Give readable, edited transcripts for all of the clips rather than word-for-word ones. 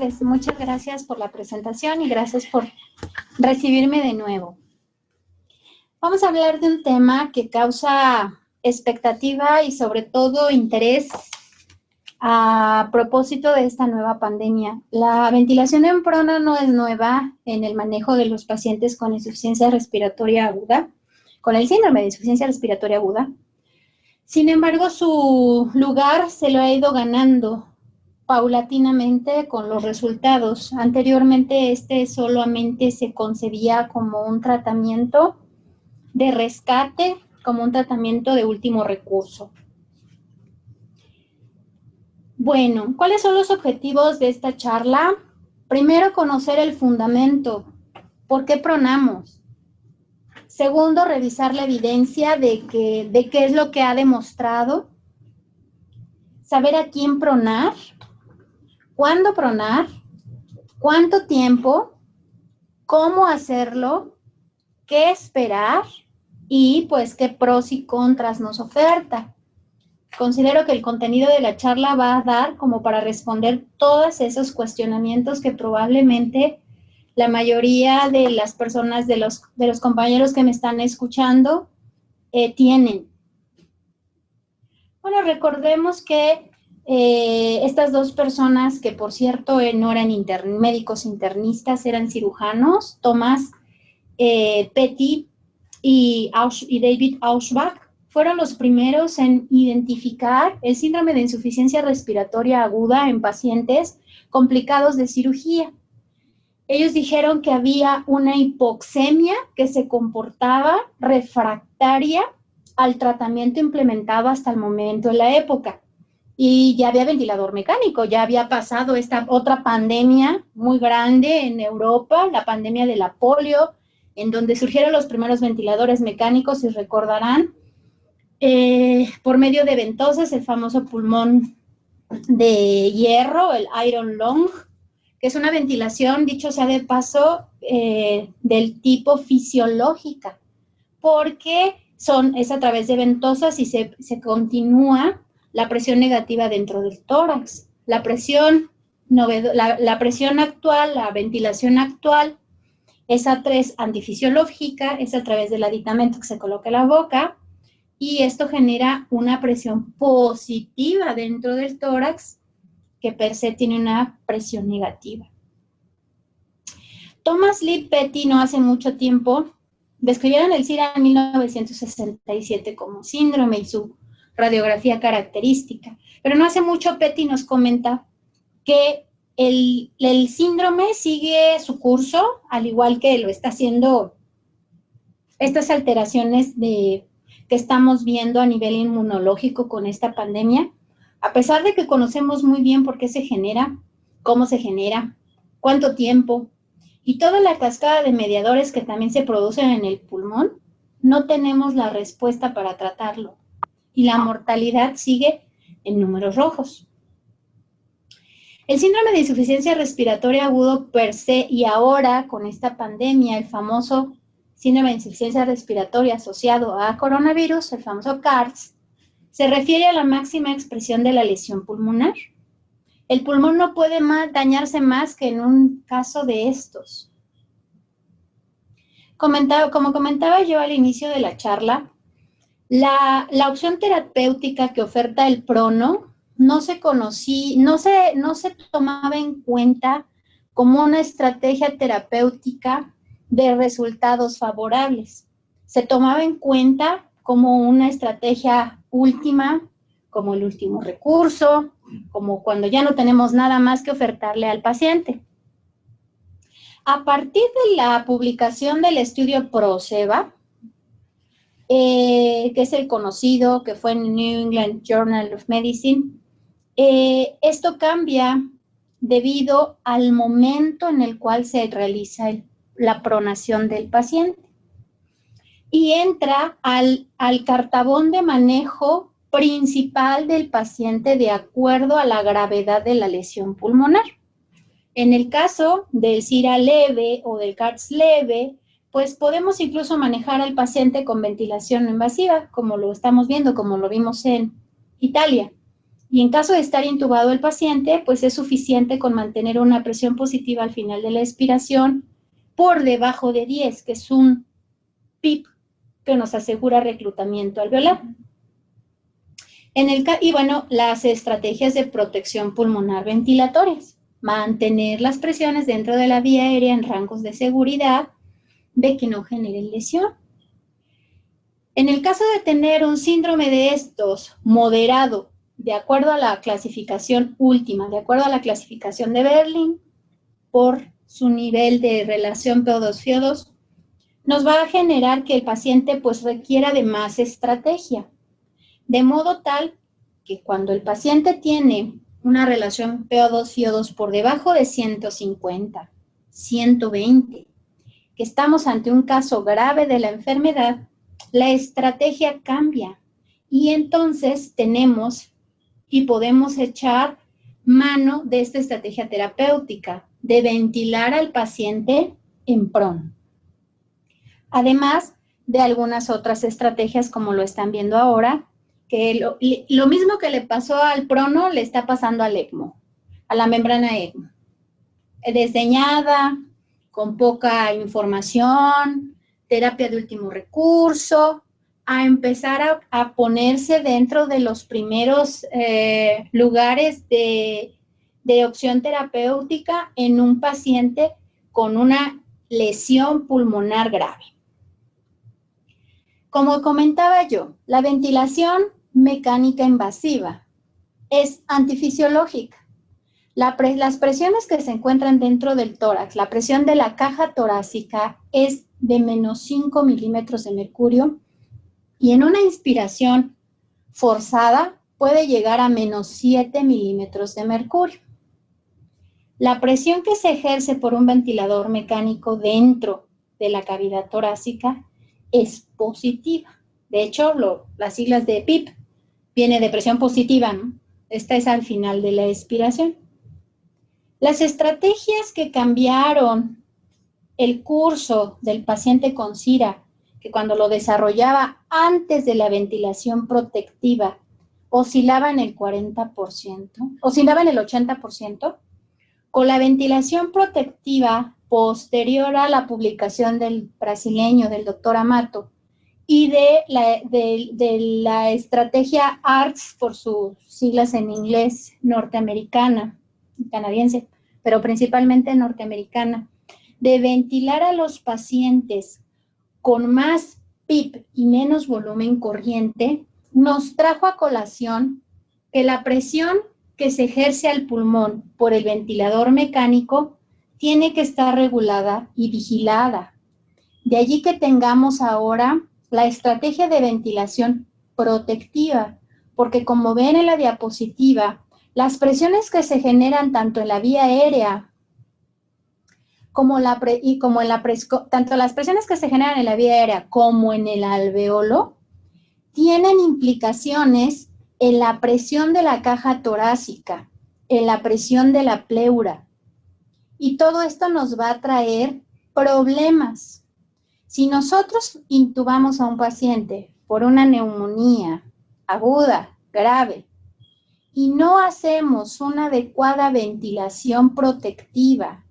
tardes. Muchas gracias por la presentación y gracias por recibirme de nuevo. Vamos a hablar de un tema que causa expectativa y sobre todo interés a propósito de esta nueva pandemia. La ventilación en prona no es nueva en el manejo de los pacientes con insuficiencia respiratoria aguda, con el síndrome de insuficiencia respiratoria aguda. Sin embargo, su lugar se lo ha ido ganando paulatinamente con los resultados. Anteriormente, solamente se concebía como un tratamiento de rescate, como un tratamiento de último recurso. Bueno, ¿cuáles son los objetivos de esta charla? Primero, conocer el fundamento. ¿Por qué pronamos? Segundo, revisar la evidencia de qué es lo que ha demostrado. Saber a quién pronar. ¿Cuándo pronar? ¿Cuánto tiempo? ¿Cómo hacerlo? ¿Qué esperar? Y pues qué pros y contras nos oferta. Considero que el contenido de la charla va a dar como para responder todos esos cuestionamientos que probablemente la mayoría de las personas, de los compañeros que me están escuchando, tienen. Bueno, recordemos que estas dos personas, que por cierto no eran médicos internistas, eran cirujanos, Thomas Petty y David Auerbach, fueron los primeros en identificar el síndrome de insuficiencia respiratoria aguda en pacientes complicados de cirugía. Ellos dijeron que había una hipoxemia que se comportaba refractaria al tratamiento implementado hasta el momento en la época. Y ya había ventilador mecánico, ya había pasado esta otra pandemia muy grande en Europa, la pandemia de la polio, en donde surgieron los primeros ventiladores mecánicos, si recordarán, por medio de ventosas, el famoso pulmón de hierro, el iron lung, que es una ventilación, dicho sea de paso, del tipo fisiológica, porque es a través de ventosas y se continúa la presión negativa dentro del tórax. La presión actual, la ventilación actual, es antifisiológica, es a través del aditamento que se coloca en la boca, y esto genera una presión positiva dentro del tórax, que per se tiene una presión negativa. Thomas Lee Petty no hace mucho tiempo describieron el SIRA en 1967 como síndrome y su radiografía característica, pero no hace mucho Petty nos comenta que el síndrome sigue su curso, al igual que lo está haciendo estas alteraciones que estamos viendo a nivel inmunológico con esta pandemia, a pesar de que conocemos muy bien por qué se genera, cómo se genera, cuánto tiempo, y toda la cascada de mediadores que también se producen en el pulmón, no tenemos la respuesta para tratarlo. Y la mortalidad sigue en números rojos. El síndrome de insuficiencia respiratoria agudo per se, y ahora con esta pandemia, el famoso síndrome de insuficiencia respiratoria asociado a coronavirus, el famoso CARS, se refiere a la máxima expresión de la lesión pulmonar. El pulmón no puede dañarse más que en un caso de estos. Como comentaba yo al inicio de la charla, la opción terapéutica que oferta el prono no se tomaba en cuenta como una estrategia terapéutica de resultados favorables. Se tomaba en cuenta como una estrategia última, como el último recurso, como cuando ya no tenemos nada más que ofertarle al paciente. A partir de la publicación del estudio PROSEBA, que es el conocido, que fue en New England Journal of Medicine, esto cambia debido al momento en el cual se realiza la pronación del paciente. Y entra al cartabón de manejo principal del paciente de acuerdo a la gravedad de la lesión pulmonar. En el caso del SIRA leve o del CARS leve, pues podemos incluso manejar al paciente con ventilación no invasiva, como lo estamos viendo, como lo vimos en Italia. Y en caso de estar intubado el paciente, pues es suficiente con mantener una presión positiva al final de la expiración por debajo de 10, que es un PIP que nos asegura reclutamiento alveolar. Y bueno, las estrategias de protección pulmonar ventilatorias. Mantener las presiones dentro de la vía aérea en rangos de seguridad de que no generen lesión. En el caso de tener un síndrome de estos moderado, de acuerdo a la clasificación última, de acuerdo a la clasificación de Berlin, por su nivel de relación PO2-FiO2, nos va a generar que el paciente pues requiera de más estrategia. De modo tal que cuando el paciente tiene una relación PO2-FiO2 por debajo de 150, 120, que estamos ante un caso grave de la enfermedad, la estrategia cambia y entonces tenemos y podemos echar mano de esta estrategia terapéutica de ventilar al paciente en PRON. Además de algunas otras estrategias como lo están viendo ahora, que lo mismo que le pasó al prono le está pasando al ECMO, a la membrana ECMO. Desdeñada, con poca información, terapia de último recurso, a empezar a ponerse dentro de los primeros lugares de opción terapéutica en un paciente con una lesión pulmonar grave. Como comentaba yo, la ventilación mecánica invasiva es antifisiológica. Las presiones que se encuentran dentro del tórax, la presión de la caja torácica es de menos 5 milímetros de mercurio y en una inspiración forzada puede llegar a menos 7 milímetros de mercurio. La presión que se ejerce por un ventilador mecánico dentro de la cavidad torácica es positiva. De hecho, las siglas de PIP viene de presión positiva, ¿no? Esta es al final de la expiración. Las estrategias que cambiaron el curso del paciente con SIRA, que cuando lo desarrollaba antes de la ventilación protectiva, oscilaba en el 40%, oscilaba en el 80%, con la ventilación protectiva posterior a la publicación del brasileño, del doctor Amato, y de la estrategia ARTS, por sus siglas en inglés, norteamericana, canadiense, pero principalmente norteamericana, de ventilar a los pacientes con más PIP y menos volumen corriente, nos trajo a colación que la presión que se ejerce al pulmón por el ventilador mecánico tiene que estar regulada y vigilada. De allí que tengamos ahora la estrategia de ventilación protectiva, porque como ven en la diapositiva, las presiones que se generan tanto en la vía aérea tanto las presiones que se generan en la vía aérea como en el alveolo tienen implicaciones en la presión de la caja torácica, en la presión de la pleura. Y todo esto nos va a traer problemas. Si nosotros intubamos a un paciente por una neumonía aguda, grave, y no hacemos una adecuada ventilación protectiva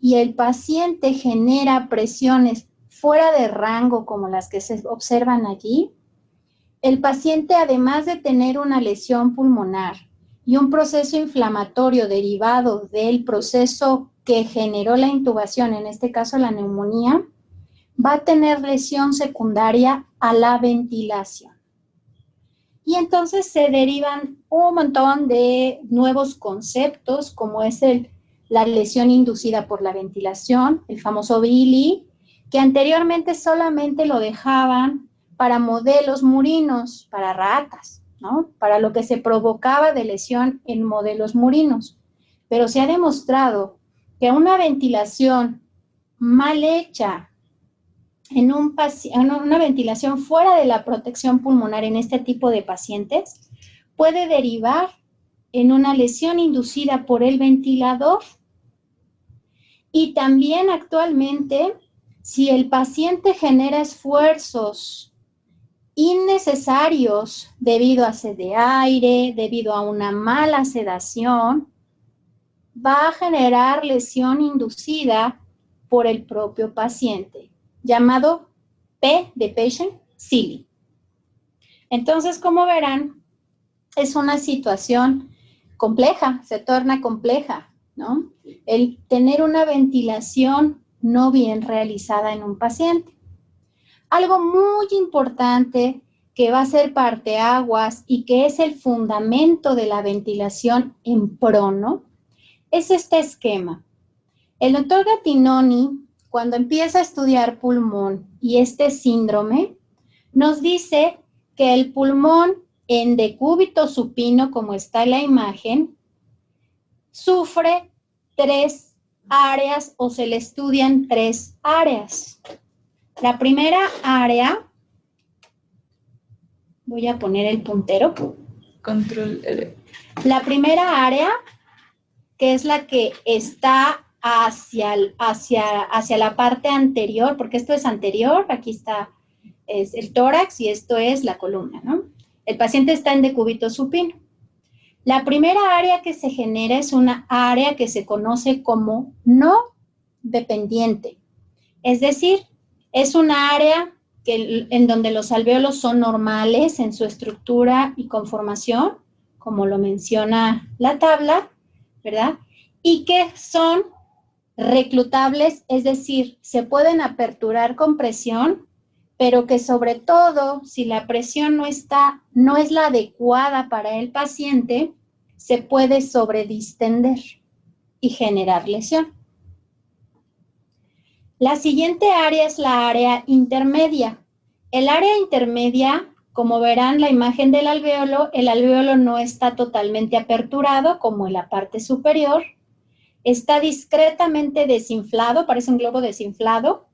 y el paciente genera presiones fuera de rango como las que se observan allí, el paciente, además de tener una lesión pulmonar y un proceso inflamatorio derivado del proceso que generó la intubación, en este caso la neumonía, va a tener lesión secundaria a la ventilación. Y entonces se derivan un montón de nuevos conceptos, como es la lesión inducida por la ventilación, el famoso BILI, que anteriormente solamente lo dejaban para modelos murinos, para ratas, ¿no? Para lo que se provocaba de lesión en modelos murinos. Pero se ha demostrado que una ventilación mal hecha, en una ventilación fuera de la protección pulmonar en este tipo de pacientes, puede derivar en una lesión inducida por el ventilador. Y también actualmente, si el paciente genera esfuerzos innecesarios debido a sed de aire, debido a una mala sedación, va a generar lesión inducida por el propio paciente, llamado P de patient, silly. Entonces, como verán, es una situación compleja, se torna compleja, ¿no? El tener una ventilación no bien realizada en un paciente. Algo muy importante que va a ser parteaguas y que es el fundamento de la ventilación en prono es este esquema. El doctor Gattinoni, cuando empieza a estudiar pulmón y este síndrome, nos dice que el pulmón en decúbito supino, como está en la imagen, sufre 3 áreas o se le estudian 3 áreas. La primera área, voy a poner el puntero. Control L. La primera área, que es la que está hacia la parte anterior, porque esto es anterior, aquí está es el tórax y esto es la columna, ¿no? El paciente está en decúbito supino. La primera área que se genera es una área que se conoce como no dependiente, es decir, es una área en donde los alvéolos son normales en su estructura y conformación, como lo menciona la tabla, ¿verdad? Y que son reclutables, es decir, se pueden aperturar con presión, pero que sobre todo, si la presión no es la adecuada para el paciente, se puede sobredistender y generar lesión. La siguiente área es la área intermedia. El área intermedia, como verán la imagen del alvéolo, el alvéolo no está totalmente aperturado como en la parte superior, está discretamente desinflado, parece un globo desinflado.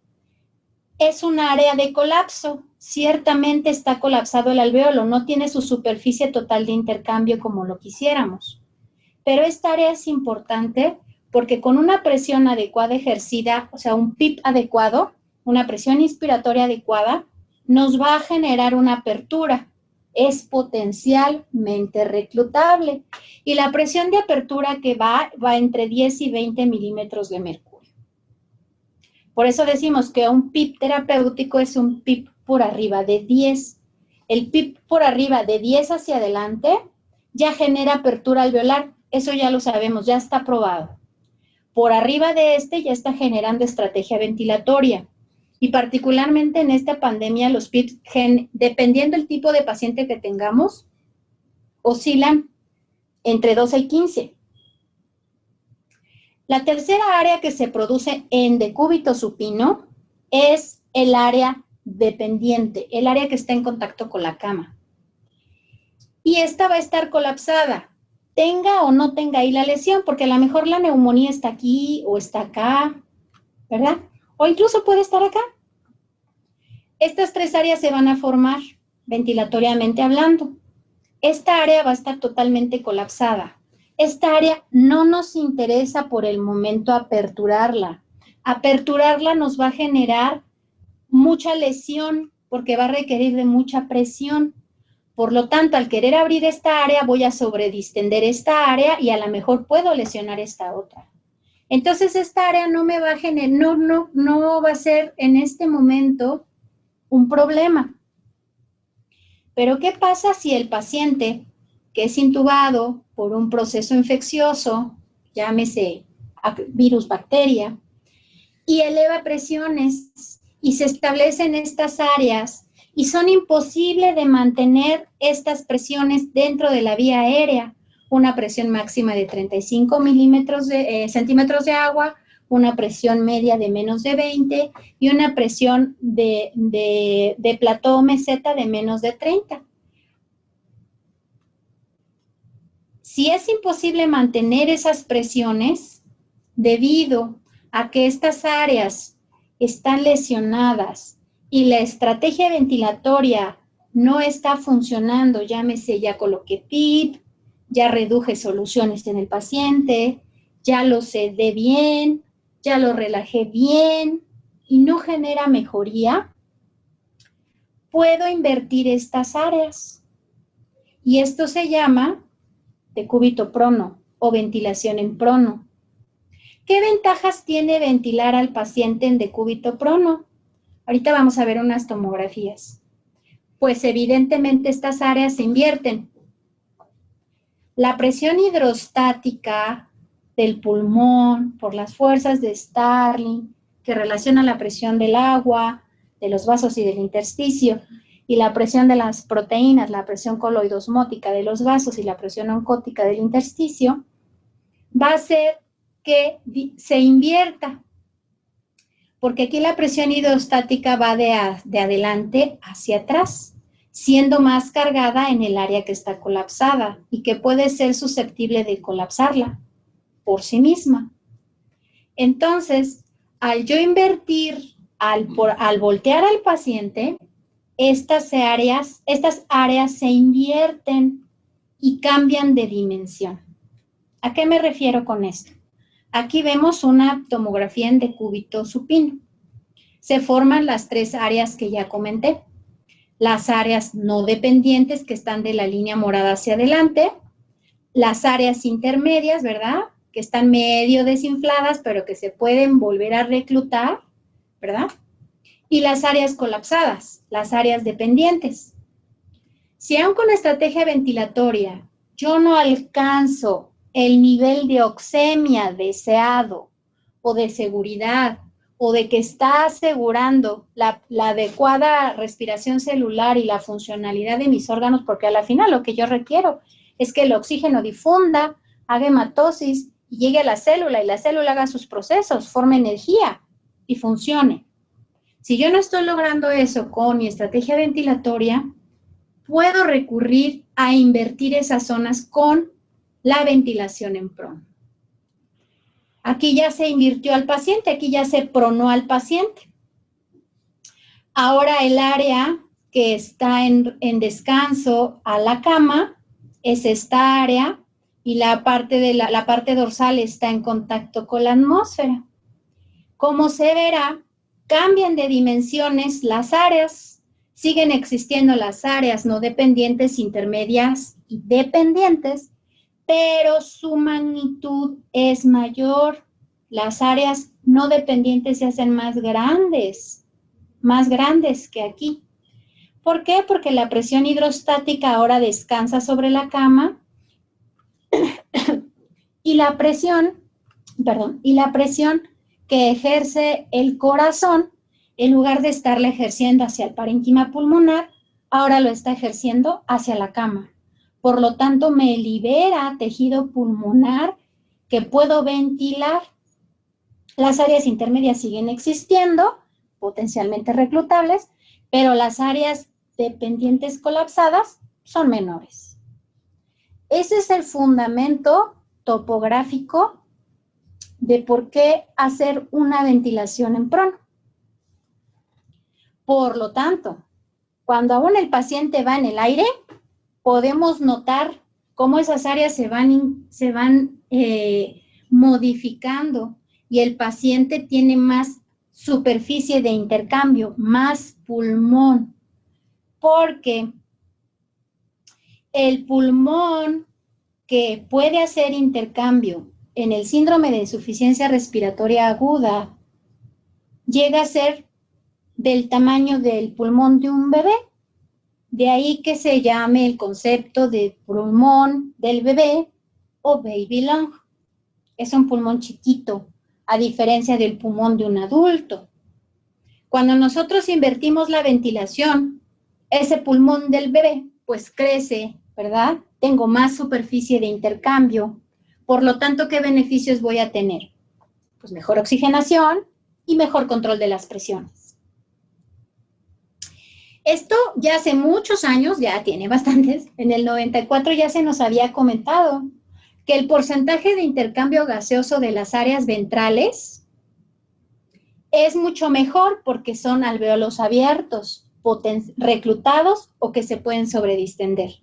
Es un área de colapso, ciertamente está colapsado el alvéolo, no tiene su superficie total de intercambio como lo quisiéramos. Pero esta área es importante porque con una presión adecuada ejercida, o sea, un PIP adecuado, una presión inspiratoria adecuada, nos va a generar una apertura. Es potencialmente reclutable. Y la presión de apertura que va entre 10 y 20 milímetros de mercurio. Por eso decimos que un PIP terapéutico es un PIP por arriba de 10. El PIP por arriba de 10 hacia adelante ya genera apertura alveolar. Eso ya lo sabemos, ya está probado. Por arriba de este ya está generando estrategia ventilatoria. Y particularmente en esta pandemia, los PIPs, dependiendo del tipo de paciente que tengamos, oscilan entre 12 y 15. La tercera área que se produce en decúbito supino es el área dependiente, el área que está en contacto con la cama. Y esta va a estar colapsada, tenga o no tenga ahí la lesión, porque a lo mejor la neumonía está aquí o está acá, ¿verdad? O incluso puede estar acá. Estas 3 áreas se van a formar ventilatoriamente hablando. Esta área va a estar totalmente colapsada. Esta área no nos interesa por el momento aperturarla. Aperturarla nos va a generar mucha lesión porque va a requerir de mucha presión. Por lo tanto, al querer abrir esta área, voy a sobredistender esta área y a lo mejor puedo lesionar esta otra. Entonces, esta área no me va a generar, no va a ser en este momento un problema. Pero, ¿qué pasa si el paciente que es intubado por un proceso infeccioso, llámese virus, bacteria, y eleva presiones y se establecen estas áreas y son imposibles de mantener estas presiones dentro de la vía aérea? Una presión máxima de 35 centímetros de agua, una presión media de menos de 20 y una presión de plató meseta de menos de 30. Si es imposible mantener esas presiones debido a que estas áreas están lesionadas y la estrategia ventilatoria no está funcionando, llámese ya coloqué PIP, ya reduje soluciones en el paciente, ya lo sedé bien, ya lo relajé bien y no genera mejoría, puedo invertir estas áreas. Y esto se llama decúbito prono o ventilación en prono. ¿Qué ventajas tiene ventilar al paciente en decúbito prono? Ahorita vamos a ver unas tomografías. Pues evidentemente estas áreas se invierten. La presión hidrostática del pulmón por las fuerzas de Starling, que relaciona la presión del agua, de los vasos y del intersticio, y la presión de las proteínas, la presión coloidosmótica de los vasos y la presión oncótica del intersticio, va a hacer que se invierta, porque aquí la presión hidrostática va de adelante hacia atrás, siendo más cargada en el área que está colapsada y que puede ser susceptible de colapsarla por sí misma. Entonces, al yo invertir, al voltear al paciente, estas áreas se invierten y cambian de dimensión. ¿A qué me refiero con esto? Aquí vemos una tomografía en decúbito supino. Se forman las tres áreas que ya comenté. Las áreas no dependientes que están de la línea morada hacia adelante, las áreas intermedias, ¿verdad?, que están medio desinfladas, pero que se pueden volver a reclutar, ¿verdad?, y las áreas colapsadas, las áreas dependientes. Si aún con estrategia ventilatoria yo no alcanzo el nivel de oxemia deseado o de seguridad o de que está asegurando la adecuada respiración celular y la funcionalidad de mis órganos, porque a la final lo que yo requiero es que el oxígeno difunda, haga hematosis y llegue a la célula y la célula haga sus procesos, forme energía y funcione. Si yo no estoy logrando eso con mi estrategia ventilatoria, puedo recurrir a invertir esas zonas con la ventilación en prono. Aquí ya se invirtió al paciente, aquí ya se pronó al paciente. Ahora el área que está en descanso a la cama es esta área y la parte dorsal está en contacto con la atmósfera. Como se verá, cambian de dimensiones las áreas, siguen existiendo las áreas no dependientes, intermedias y dependientes, pero su magnitud es mayor. Las áreas no dependientes se hacen más grandes que aquí. ¿Por qué? Porque la presión hidrostática ahora descansa sobre la cama y la presión que ejerce el corazón, en lugar de estarla ejerciendo hacia el parénquima pulmonar, ahora lo está ejerciendo hacia la cama. Por lo tanto, me libera tejido pulmonar que puedo ventilar. Las áreas intermedias siguen existiendo, potencialmente reclutables, pero las áreas dependientes colapsadas son menores. Ese es el fundamento topográfico de por qué hacer una ventilación en prono. Por lo tanto, cuando aún el paciente va en el aire, podemos notar cómo esas áreas se van modificando y el paciente tiene más superficie de intercambio, más pulmón, porque el pulmón que puede hacer intercambio en el síndrome de insuficiencia respiratoria aguda llega a ser del tamaño del pulmón de un bebé. De ahí que se llame el concepto de pulmón del bebé o baby lung. Es un pulmón chiquito, a diferencia del pulmón de un adulto. Cuando nosotros invertimos la ventilación, ese pulmón del bebé pues crece, ¿verdad? Tengo más superficie de intercambio. Por lo tanto, ¿qué beneficios voy a tener? Pues mejor oxigenación y mejor control de las presiones. Esto ya hace muchos años, ya tiene bastantes, en el 94 ya se nos había comentado que el porcentaje de intercambio gaseoso de las áreas ventrales es mucho mejor porque son alvéolos abiertos, reclutados o que se pueden sobredistender.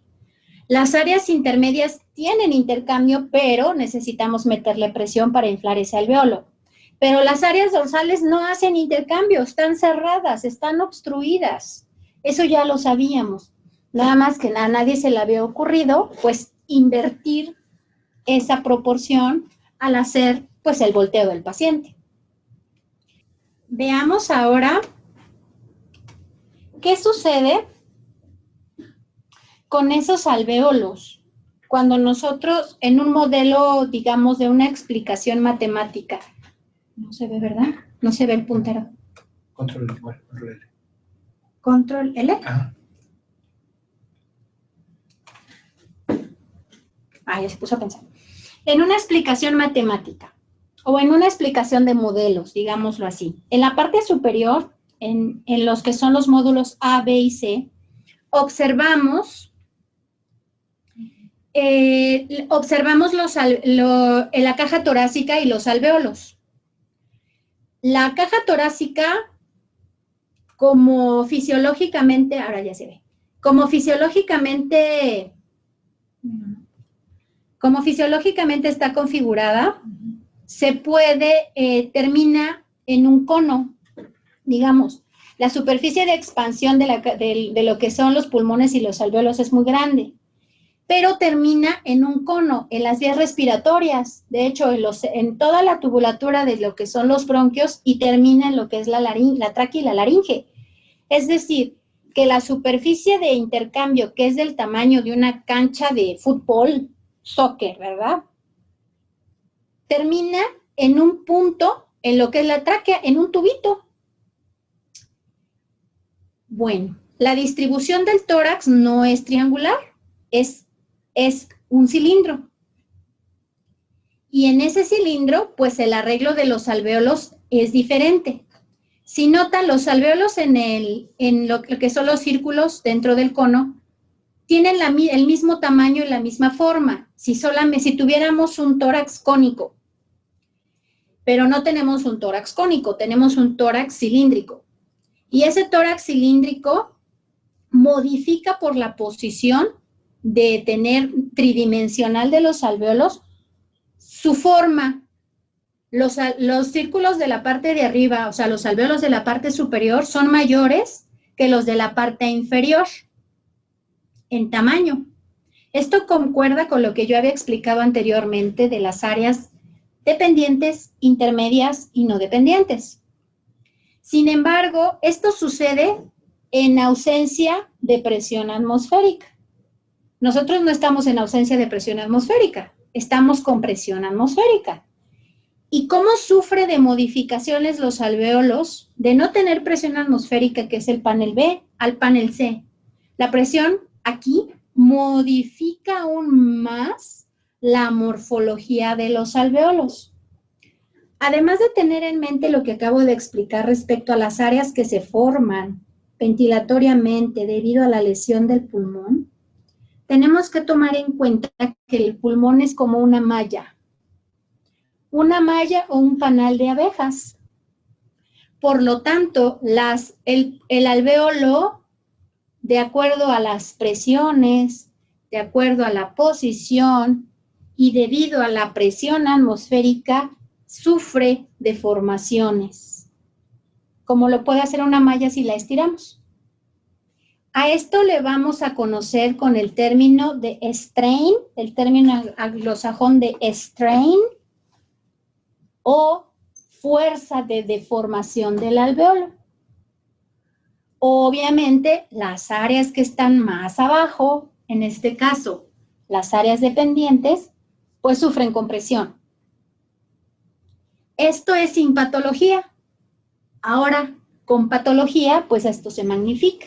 Las áreas intermedias tienen intercambio, pero necesitamos meterle presión para inflar ese alvéolo. Pero las áreas dorsales no hacen intercambio, están cerradas, están obstruidas. Eso ya lo sabíamos. Nada más que a nadie se le había ocurrido, pues, invertir esa proporción al hacer, pues, el volteo del paciente. Veamos ahora qué sucede con esos alvéolos cuando nosotros, en un modelo, digamos, de una explicación matemática, no se ve, ¿verdad? No se ve el puntero. Control L. Control L. Ajá. Ya se puso a pensar. En una explicación matemática o en una explicación de modelos, digámoslo así, en la parte superior, en los que son los módulos A, B y C, observamos la caja torácica y los alvéolos. La caja torácica, como fisiológicamente, ahora ya se ve, como fisiológicamente está configurada, se puede, termina en un cono, digamos. La superficie de expansión de lo que son los pulmones y los alvéolos es muy grande, pero termina en un cono, en las vías respiratorias, de hecho, en toda la tubulatura de lo que son los bronquios y termina en lo que es la tráquea y la laringe. Es decir, que la superficie de intercambio, que es del tamaño de una cancha de fútbol, soccer, ¿verdad? Termina en un punto, en lo que es la tráquea, en un tubito. Bueno, la distribución del tórax no es triangular, es un cilindro. Y en ese cilindro, pues el arreglo de los alvéolos es diferente. Si notan, los alvéolos en lo que son los círculos dentro del cono, tienen el mismo tamaño y la misma forma. Si tuviéramos un tórax cónico, pero no tenemos un tórax cónico, tenemos un tórax cilíndrico. Y ese tórax cilíndrico modifica por la posición de tener tridimensional de los alvéolos su forma. Los círculos de la parte de arriba, o sea, los alvéolos de la parte superior son mayores que los de la parte inferior en tamaño. Esto concuerda con lo que yo había explicado anteriormente de las áreas dependientes, intermedias y no dependientes. Sin embargo, esto sucede en ausencia de presión atmosférica. Nosotros no estamos en ausencia de presión atmosférica, estamos con presión atmosférica. ¿Y cómo sufre de modificaciones los alvéolos de no tener presión atmosférica, que es el panel B, al panel C? La presión aquí modifica aún más la morfología de los alvéolos. Además de tener en mente lo que acabo de explicar respecto a las áreas que se forman ventilatoriamente debido a la lesión del pulmón, tenemos que tomar en cuenta que el pulmón es como una malla o un panal de abejas. Por lo tanto, el alvéolo, de acuerdo a las presiones, de acuerdo a la posición y debido a la presión atmosférica, sufre deformaciones, como lo puede hacer una malla si la estiramos. A esto le vamos a conocer con el término de strain, el término anglosajón de strain, o fuerza de deformación del alvéolo. Obviamente, las áreas que están más abajo, en este caso, las áreas dependientes, pues sufren compresión. Esto es sin patología. Ahora, con patología, pues esto se magnifica.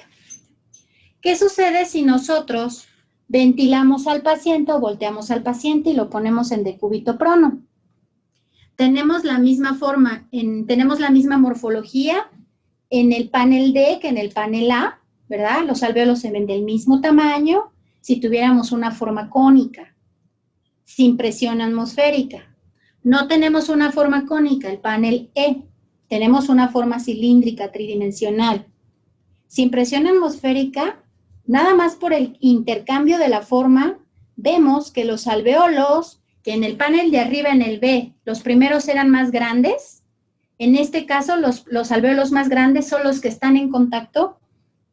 ¿Qué sucede si nosotros ventilamos al paciente o volteamos al paciente y lo ponemos en decúbito prono? Tenemos la misma forma, tenemos la misma morfología en el panel D que en el panel A, ¿verdad? Los alvéolos se ven del mismo tamaño si tuviéramos una forma cónica, sin presión atmosférica. No tenemos una forma cónica, el panel E. Tenemos una forma cilíndrica, tridimensional. Sin presión atmosférica, nada más por el intercambio de la forma, vemos que los alvéolos, que en el panel de arriba, en el B, los primeros eran más grandes. En este caso, los alvéolos más grandes son los que están en contacto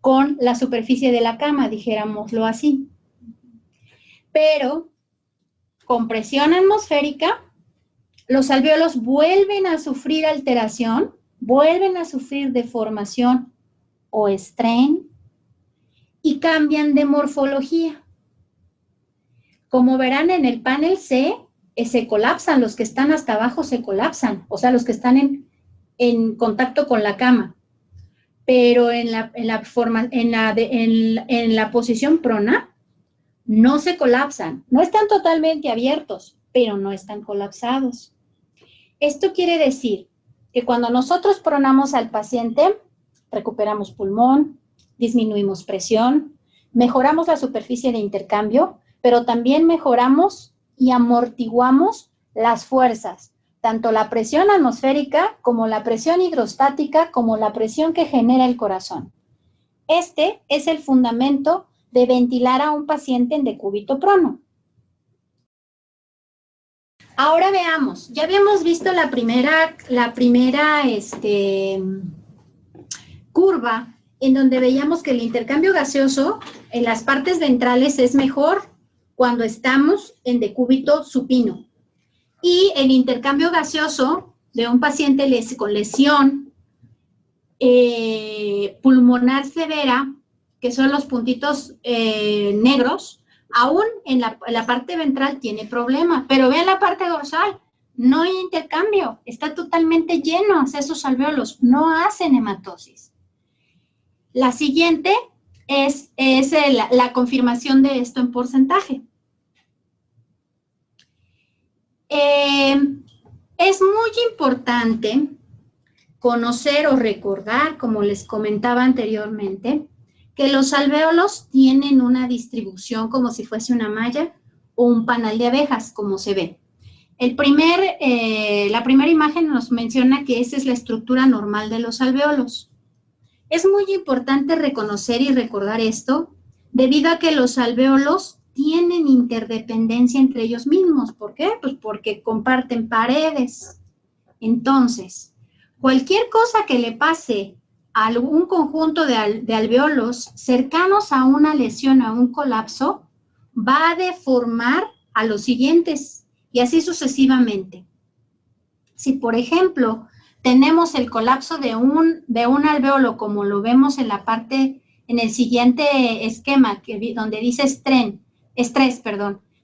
con la superficie de la cama, dijéramoslo así. Pero con presión atmosférica, los alvéolos vuelven a sufrir alteración, vuelven a sufrir deformación o strain y cambian de morfología. Como verán en el panel C, se colapsan, los que están hasta abajo se colapsan, o sea, los que están en contacto con la cama. Pero en la posición prona, no se colapsan, no están totalmente abiertos, pero no están colapsados. Esto quiere decir que cuando nosotros pronamos al paciente, recuperamos pulmón, disminuimos presión, mejoramos la superficie de intercambio, pero también mejoramos y amortiguamos las fuerzas, tanto la presión atmosférica como la presión hidrostática, como la presión que genera el corazón. Este es el fundamento de ventilar a un paciente en decúbito prono. Ahora veamos, ya habíamos visto la primera curva en donde veíamos que el intercambio gaseoso en las partes ventrales es mejor cuando estamos en decúbito supino. Y el intercambio gaseoso de un paciente con lesión pulmonar severa, que son los puntitos negros, aún en la parte ventral tiene problema, pero vean la parte dorsal, no hay intercambio, está totalmente lleno, esos alvéolos no hacen hematosis. La siguiente es la confirmación de esto en porcentaje. Es muy importante conocer o recordar, como les comentaba anteriormente, que los alvéolos tienen una distribución como si fuese una malla o un panal de abejas, como se ve. La primera imagen nos menciona que esa es la estructura normal de los alvéolos. Es muy importante reconocer y recordar esto, debido a que los alvéolos tienen interdependencia entre ellos mismos. ¿Por qué? Pues porque comparten paredes. Entonces, cualquier cosa que le pase a algún conjunto de alvéolos cercanos a una lesión o a un colapso, va a deformar a los siguientes y así sucesivamente. Si, por ejemplo, tenemos el colapso de un alvéolo, como lo vemos en el siguiente esquema, donde dice estrés,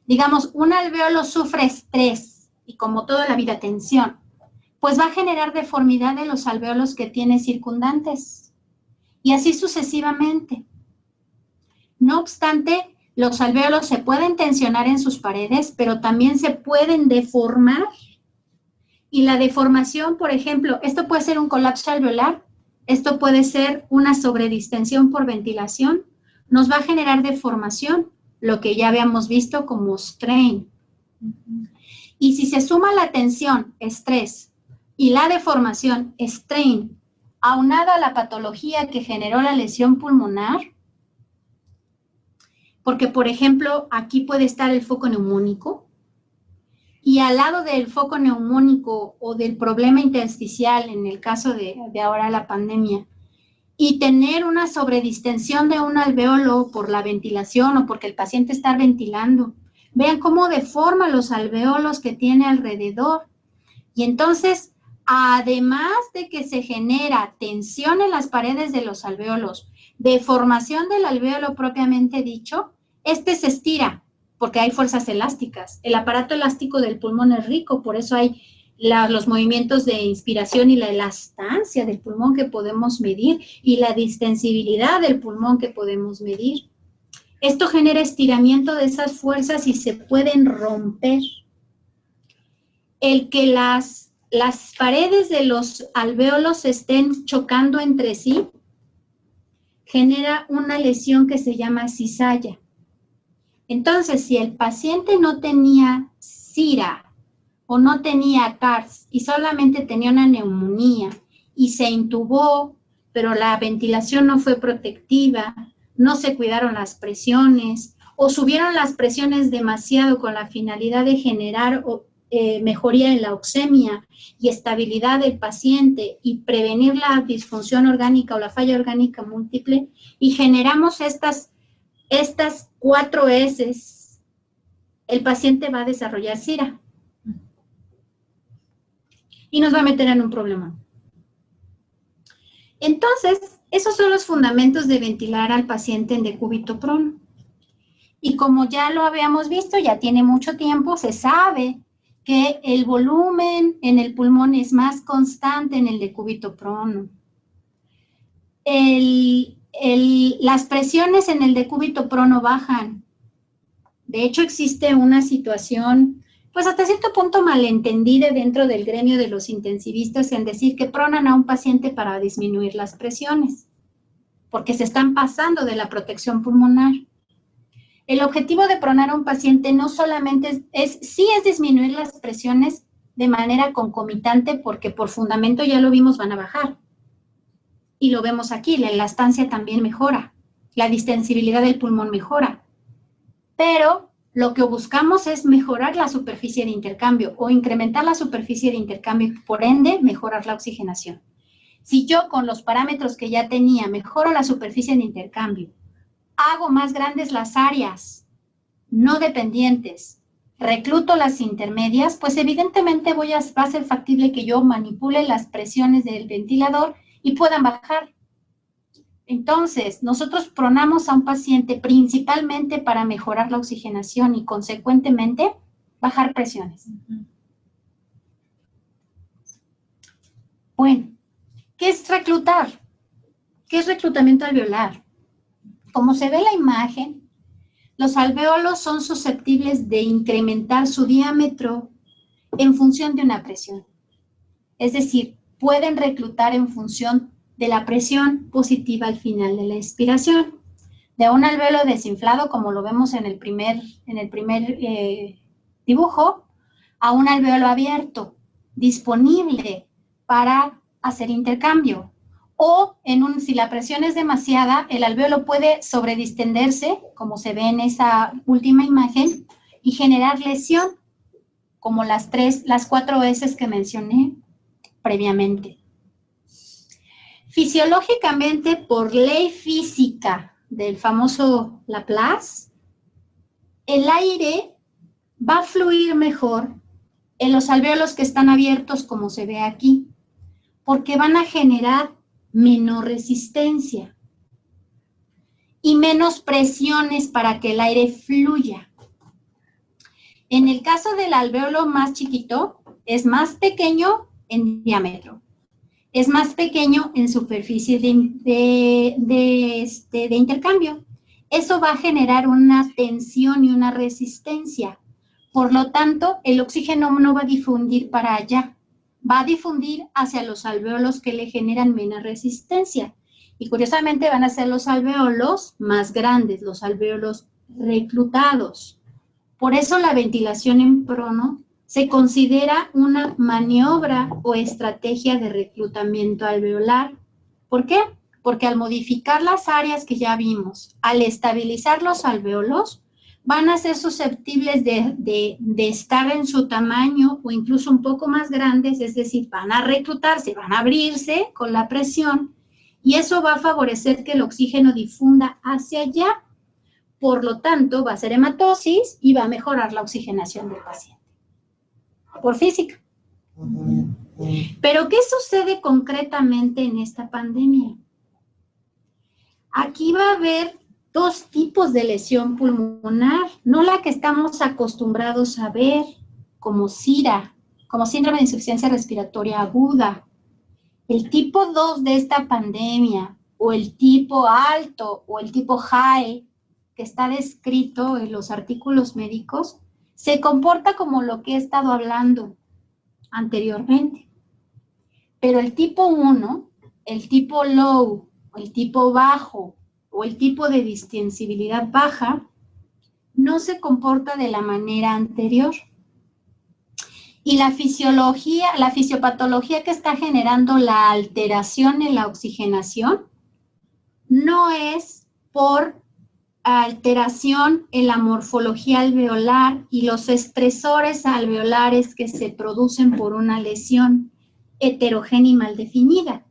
digamos, un alvéolo sufre estrés y como toda la vida tensión, pues va a generar deformidad de los alvéolos que tiene circundantes y así sucesivamente. No obstante, los alvéolos se pueden tensionar en sus paredes, pero también se pueden deformar. Y la deformación, por ejemplo, esto puede ser un colapso alveolar, esto puede ser una sobredistensión por ventilación, nos va a generar deformación, lo que ya habíamos visto como strain. Y si se suma la tensión, estrés, y la deformación, strain, aunada a la patología que generó la lesión pulmonar, porque, por ejemplo, aquí puede estar el foco neumónico, y al lado del foco neumónico o del problema intersticial, en el caso de ahora la pandemia, y tener una sobredistensión de un alvéolo por la ventilación o porque el paciente está ventilando, vean cómo deforma los alvéolos que tiene alrededor. Y entonces, además de que se genera tensión en las paredes de los alvéolos, deformación del alvéolo propiamente dicho, este se estira porque hay fuerzas elásticas. El aparato elástico del pulmón es rico, por eso hay los movimientos de inspiración y la elastancia del pulmón que podemos medir y la distensibilidad del pulmón que podemos medir. Esto genera estiramiento de esas fuerzas y se pueden romper. El que las paredes de los alvéolos estén chocando entre sí genera una lesión que se llama cizalla. Entonces, si el paciente no tenía CIRA o no tenía CARS y solamente tenía una neumonía y se intubó, pero la ventilación no fue protectiva, no se cuidaron las presiones o subieron las presiones demasiado con la finalidad de generar mejoría en la oxemia y estabilidad del paciente y prevenir la disfunción orgánica o la falla orgánica múltiple, y generamos estas 4 S, el paciente va a desarrollar SIRA y nos va a meter en un problema. Entonces, esos son los fundamentos de ventilar al paciente en decúbito prono. Y como ya lo habíamos visto, ya tiene mucho tiempo, se sabe que el volumen en el pulmón es más constante en el decúbito prono. Las presiones en el decúbito prono bajan. De hecho, existe una situación, pues hasta cierto punto malentendida dentro del gremio de los intensivistas en decir que pronan a un paciente para disminuir las presiones, porque se están pasando de la protección pulmonar. El objetivo de pronar a un paciente no solamente es disminuir las presiones de manera concomitante, porque por fundamento ya lo vimos, van a bajar. Y lo vemos aquí, la elastancia también mejora, la distensibilidad del pulmón mejora. Pero lo que buscamos es mejorar la superficie de intercambio o incrementar la superficie de intercambio, por ende, mejorar la oxigenación. Si yo con los parámetros que ya tenía mejoro la superficie de intercambio, hago más grandes las áreas no dependientes, recluto las intermedias, pues evidentemente va a ser factible que yo manipule las presiones del ventilador y puedan bajar. Entonces, nosotros pronamos a un paciente principalmente para mejorar la oxigenación y consecuentemente bajar presiones. Bueno, ¿qué es reclutar? ¿Qué es reclutamiento alveolar? Como se ve en la imagen, los alvéolos son susceptibles de incrementar su diámetro en función de una presión. Es decir, pueden reclutar en función de la presión positiva al final de la expiración. De un alvéolo desinflado, como lo vemos en el primer dibujo, a un alvéolo abierto, disponible para hacer intercambio. O si la presión es demasiada, el alvéolo puede sobredistenderse, como se ve en esa última imagen, y generar lesión, como las 4 S que mencioné previamente. Fisiológicamente, por ley física del famoso Laplace, el aire va a fluir mejor en los alvéolos que están abiertos, como se ve aquí, porque van a generar menor resistencia y menos presiones para que el aire fluya. En el caso del alvéolo más chiquito, es más pequeño en diámetro, es más pequeño en superficie de intercambio. Eso va a generar una tensión y una resistencia. Por lo tanto, el oxígeno no va a difundir para allá, va a difundir hacia los alvéolos que le generan menos resistencia. Y curiosamente van a ser los alvéolos más grandes, los alvéolos reclutados. Por eso la ventilación en prono se considera una maniobra o estrategia de reclutamiento alveolar. ¿Por qué? Porque al modificar las áreas que ya vimos, al estabilizar los alvéolos, van a ser susceptibles de estar en su tamaño o incluso un poco más grandes, es decir, van a reclutarse, van a abrirse con la presión y eso va a favorecer que el oxígeno difunda hacia allá. Por lo tanto, va a ser hematosis y va a mejorar la oxigenación del paciente. Por física. Pero, ¿qué sucede concretamente en esta pandemia? Aquí va a haber 2 tipos de lesión pulmonar, no la que estamos acostumbrados a ver, como SIRA, como síndrome de insuficiencia respiratoria aguda. El tipo 2 de esta pandemia, o el tipo alto, o el tipo high, que está descrito en los artículos médicos, se comporta como lo que he estado hablando anteriormente. Pero el tipo 1, el tipo low, el tipo bajo o el tipo de distensibilidad baja, no se comporta de la manera anterior. Y la fisiopatología que está generando la alteración en la oxigenación no es por alteración en la morfología alveolar y los estresores alveolares que se producen por una lesión heterogénea y mal definida,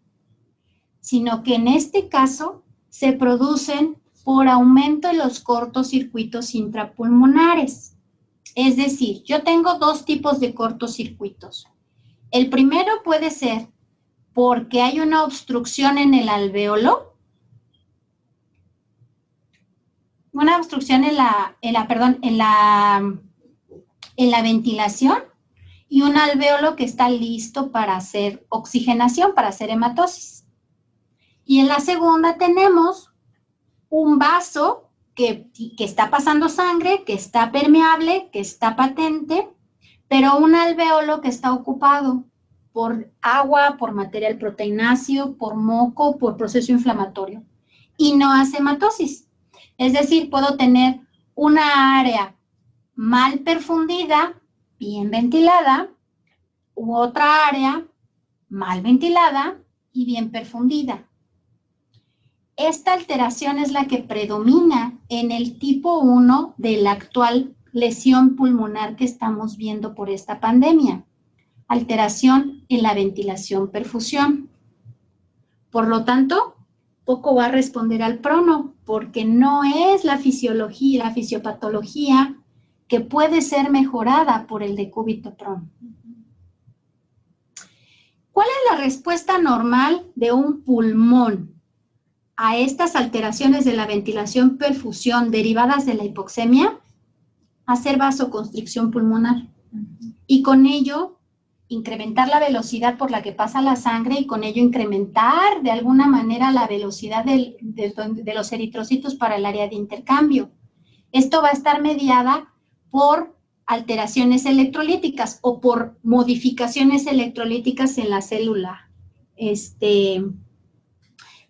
sino que en este caso se producen por aumento en los cortocircuitos intrapulmonares. Es decir, yo tengo dos tipos de cortocircuitos. El primero puede ser porque hay una obstrucción en el alvéolo, una obstrucción en la ventilación y un alvéolo que está listo para hacer oxigenación, para hacer hematosis. Y en la segunda tenemos un vaso que está pasando sangre, que está permeable, que está patente, pero un alvéolo que está ocupado por agua, por material proteináceo, por moco, por proceso inflamatorio y no hace hematosis. Es decir, puedo tener una área mal perfundida, bien ventilada, u otra área mal ventilada y bien perfundida. Esta alteración es la que predomina en el tipo 1 de la actual lesión pulmonar que estamos viendo por esta pandemia. Alteración en la ventilación-perfusión. Por lo tanto, poco va a responder al prono, porque no es la fisiología, la fisiopatología que puede ser mejorada por el decúbito prono. ¿Cuál es la respuesta normal de un pulmón a estas alteraciones de la ventilación-perfusión derivadas de la hipoxemia? Hacer vasoconstricción pulmonar y con ello incrementar la velocidad por la que pasa la sangre y con ello incrementar de alguna manera la velocidad de los eritrocitos para el área de intercambio. Esto va a estar mediada por alteraciones electrolíticas o por modificaciones electrolíticas en la célula, en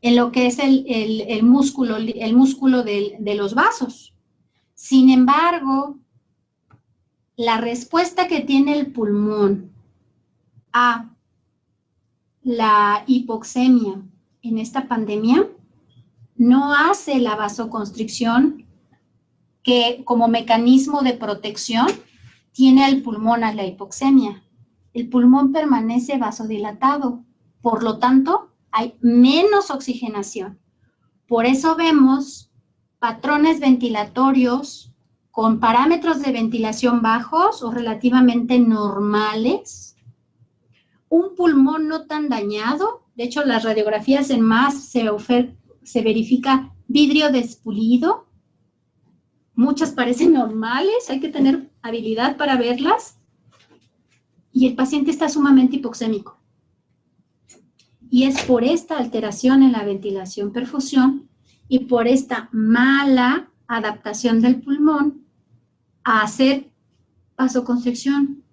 lo que es el músculo de los vasos. Sin embargo, la respuesta que tiene el pulmón a la hipoxemia en esta pandemia no hace la vasoconstricción que como mecanismo de protección tiene el pulmón a la hipoxemia. El pulmón permanece vasodilatado, por lo tanto hay menos oxigenación. Por eso vemos patrones ventilatorios con parámetros de ventilación bajos o relativamente normales, un pulmón no tan dañado. De hecho, las radiografías en más se verifica vidrio despulido. Muchas parecen normales, hay que tener habilidad para verlas. Y el paciente está sumamente hipoxémico. Y es por esta alteración en la ventilación-perfusión y por esta mala adaptación del pulmón a hacer vasoconstricción.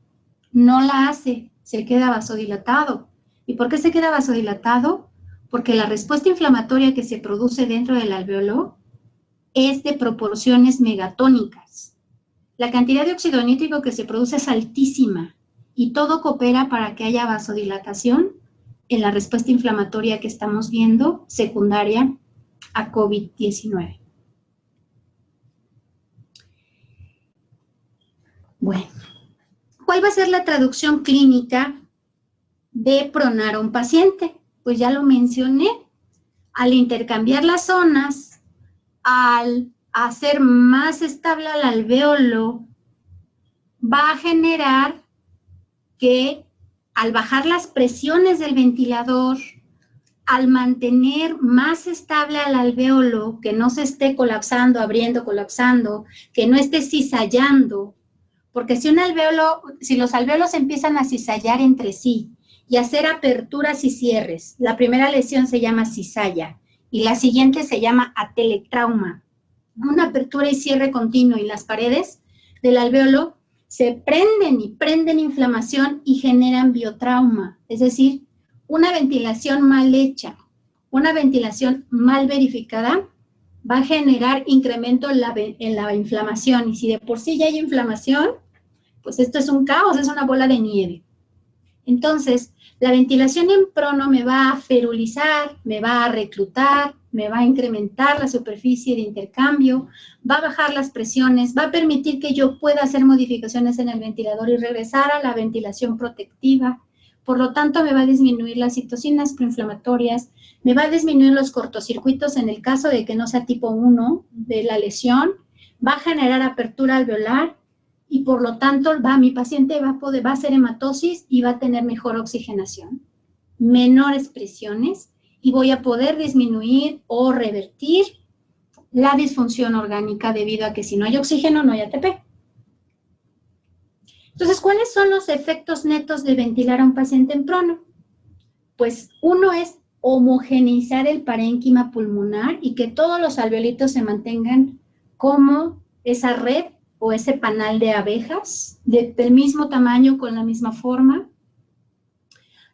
No la hace, se queda vasodilatado. ¿Y por qué se queda vasodilatado? Porque la respuesta inflamatoria que se produce dentro del alvéolo es de proporciones megatónicas. La cantidad de óxido nítrico que se produce es altísima y todo coopera para que haya vasodilatación en la respuesta inflamatoria que estamos viendo secundaria a COVID-19. Bueno, ¿cuál va a ser la traducción clínica de pronar a un paciente? Pues ya lo mencioné. Al intercambiar las zonas, al hacer más estable el alvéolo, va a generar que al bajar las presiones del ventilador, al mantener más estable al alvéolo, que no se esté colapsando, abriendo, colapsando, que no esté cizallando, porque si los alvéolos empiezan a cizallar entre sí y hacer aperturas y cierres, la primera lesión se llama cizalla y la siguiente se llama atelectrauma. Una apertura y cierre continuo y las paredes del alvéolo se prenden inflamación y generan biotrauma, es decir, una ventilación mal hecha, una ventilación mal verificada va a generar incremento en la inflamación y si de por sí ya hay inflamación, pues esto es un caos, es una bola de nieve. Entonces, la ventilación en prono me va a ferulizar, me va a reclutar, me va a incrementar la superficie de intercambio, va a bajar las presiones, va a permitir que yo pueda hacer modificaciones en el ventilador y regresar a la ventilación protectiva. Por lo tanto, me va a disminuir las citocinas proinflamatorias, me va a disminuir los cortocircuitos en el caso de que no sea tipo 1 de la lesión, va a generar apertura alveolar y por lo tanto mi paciente va a hacer hematosis y va a tener mejor oxigenación, menores presiones y voy a poder disminuir o revertir la disfunción orgánica debido a que si no hay oxígeno no hay ATP. Entonces, ¿cuáles son los efectos netos de ventilar a un paciente en prono? Pues uno es homogeneizar el parénquima pulmonar y que todos los alveolitos se mantengan como esa red o ese panal de abejas del mismo tamaño con la misma forma.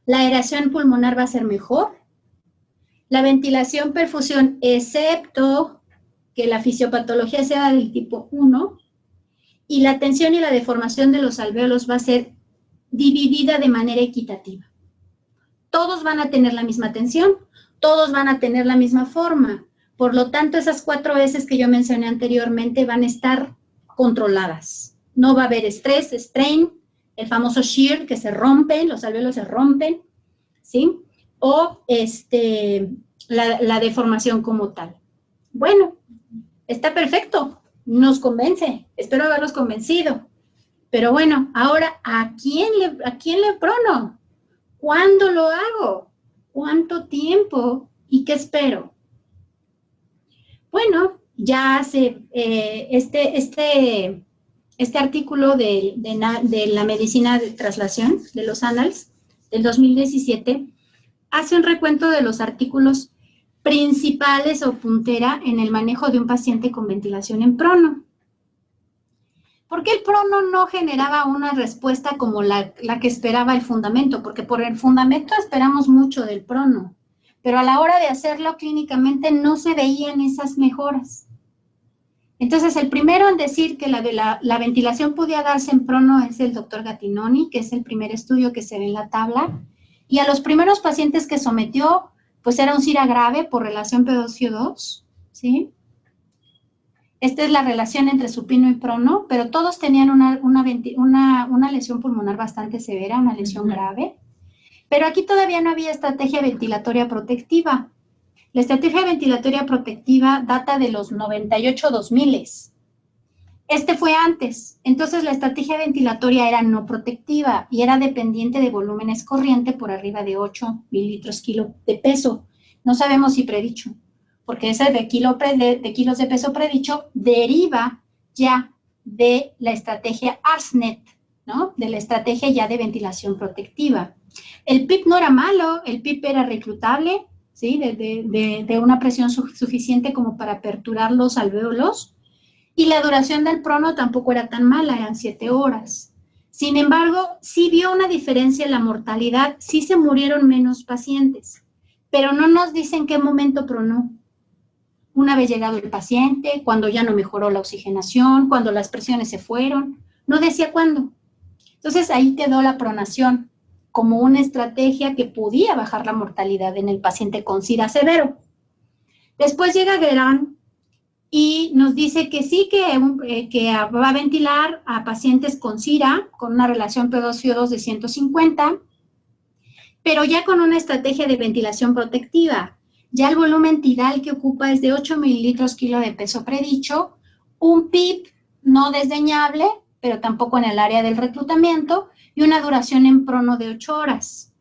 La aeración pulmonar va a ser mejor. La ventilación perfusión, excepto que la fisiopatología sea del tipo 1, y la tensión y la deformación de los alvéolos va a ser dividida de manera equitativa. Todos van a tener la misma tensión, todos van a tener la misma forma. Por lo tanto, esas 4 veces que yo mencioné anteriormente van a estar controladas. No va a haber estrés, strain, el famoso shear, que se rompen, los alvéolos se rompen, ¿sí? O la deformación como tal. Bueno, está perfecto, nos convence, espero haberlos convencido. Pero bueno, ahora, ¿a quién le prono? ¿Cuándo lo hago? ¿Cuánto tiempo? ¿Y qué espero? Bueno, ya hace este artículo de la medicina de traslación, de los Annals, del 2017, hace un recuento de los artículos principales o puntera en el manejo de un paciente con ventilación en prono. ¿Por qué el prono no generaba una respuesta como la que esperaba el fundamento? Porque por el fundamento esperamos mucho del prono, pero a la hora de hacerlo clínicamente no se veían esas mejoras. Entonces, el primero en decir que la ventilación podía darse en prono es el doctor Gattinoni, que es el primer estudio que se ve en la tabla, y a los primeros pacientes que sometió, pues era un SIRA grave por relación P2CO2, ¿sí? Esta es la relación entre supino y prono, pero todos tenían una lesión pulmonar bastante severa, una lesión grave. Pero aquí todavía no había estrategia ventilatoria protectiva. La estrategia ventilatoria protectiva data de los 98-2000. Este fue antes. Entonces, la estrategia ventilatoria era no protectiva y era dependiente de volúmenes corriente por arriba de 8 mililitros kilo de peso. No sabemos si predicho, porque ese de kilos de peso predicho deriva ya de la estrategia ARSNET, ¿no? De la estrategia ya de ventilación protectiva. El PIP no era malo, el PIP era reclutable, ¿sí? De una presión suficiente como para aperturar los alvéolos, y la duración del prono tampoco era tan mala, eran 7 horas. Sin embargo, sí vio una diferencia en la mortalidad, sí se murieron menos pacientes, pero no nos dicen qué momento pronó. Una vez llegado el paciente, cuando ya no mejoró la oxigenación, cuando las presiones se fueron, no decía cuándo. Entonces ahí quedó la pronación como una estrategia que podía bajar la mortalidad en el paciente con SIRA severo. Después llega Guerin y nos dice que sí, que va a ventilar a pacientes con SIRA, con una relación P2CO2 de 150, pero ya con una estrategia de ventilación protectiva. Ya el volumen tidal que ocupa es de 8 mililitros kilo de peso predicho, un PIP no desdeñable, pero tampoco en el área del reclutamiento, y una duración en prono de 8 horas.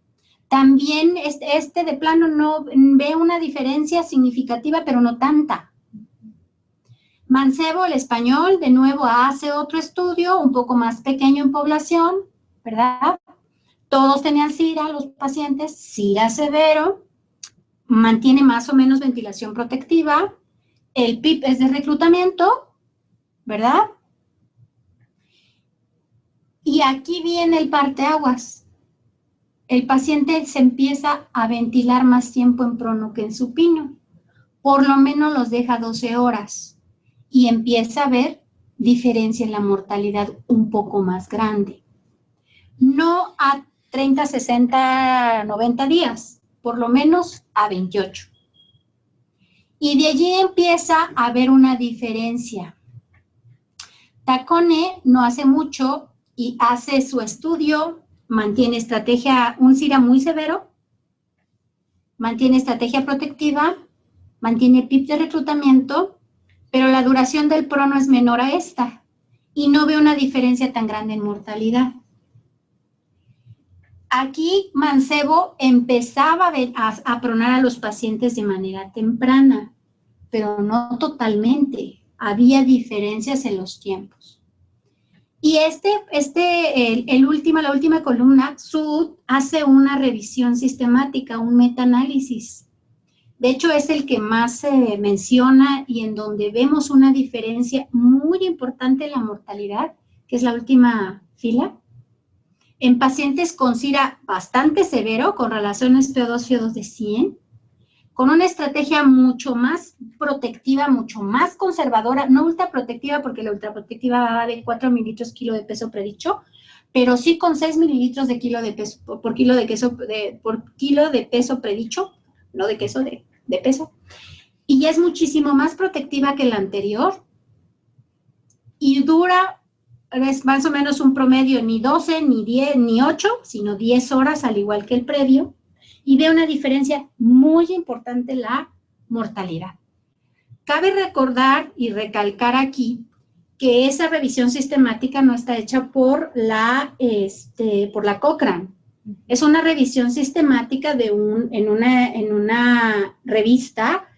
También de plano no ve una diferencia significativa, pero no tanta. Mancebo, el español, de nuevo hace otro estudio, un poco más pequeño en población, ¿verdad? Todos tenían SIRA, los pacientes, SIRA severo, mantiene más o menos ventilación protectiva, el PIP es de reclutamiento, ¿verdad? Y aquí viene el parteaguas. El paciente se empieza a ventilar más tiempo en prono que en supino. Por lo menos los deja 12 horas. Y empieza a haber diferencia en la mortalidad un poco más grande. No a 30, 60, 90 días, por lo menos a 28. Y de allí empieza a haber una diferencia. Tacone no hace mucho y hace su estudio, mantiene estrategia, un CIRA muy severo, mantiene estrategia protectiva, mantiene PIP de reclutamiento, pero la duración del prono es menor a esta y no ve una diferencia tan grande en mortalidad. Aquí Mancebo empezaba a pronar a los pacientes de manera temprana, pero no totalmente. Había diferencias en los tiempos. Y la última columna, Sud hace una revisión sistemática, un metaanálisis. De hecho, es el que más se menciona y en donde vemos una diferencia muy importante en la mortalidad, que es la última fila, en pacientes con CIRA bastante severo, con relaciones PO2-FIO2 de 100, con una estrategia mucho más protectiva, mucho más conservadora, no ultraprotectiva, porque la ultraprotectiva va de 4 mililitros kilo de peso predicho, pero sí con 6 mililitros de kilo de peso, por kilo de peso predicho, no de queso, de peso, y ya es muchísimo más protectiva que la anterior, y dura, es más o menos un promedio, ni 12, ni 10, ni 8, sino 10 horas, al igual que el previo, y ve una diferencia muy importante en la mortalidad. Cabe recordar y recalcar aquí que esa revisión sistemática no está hecha por la Cochrane. Es una revisión sistemática en una revista,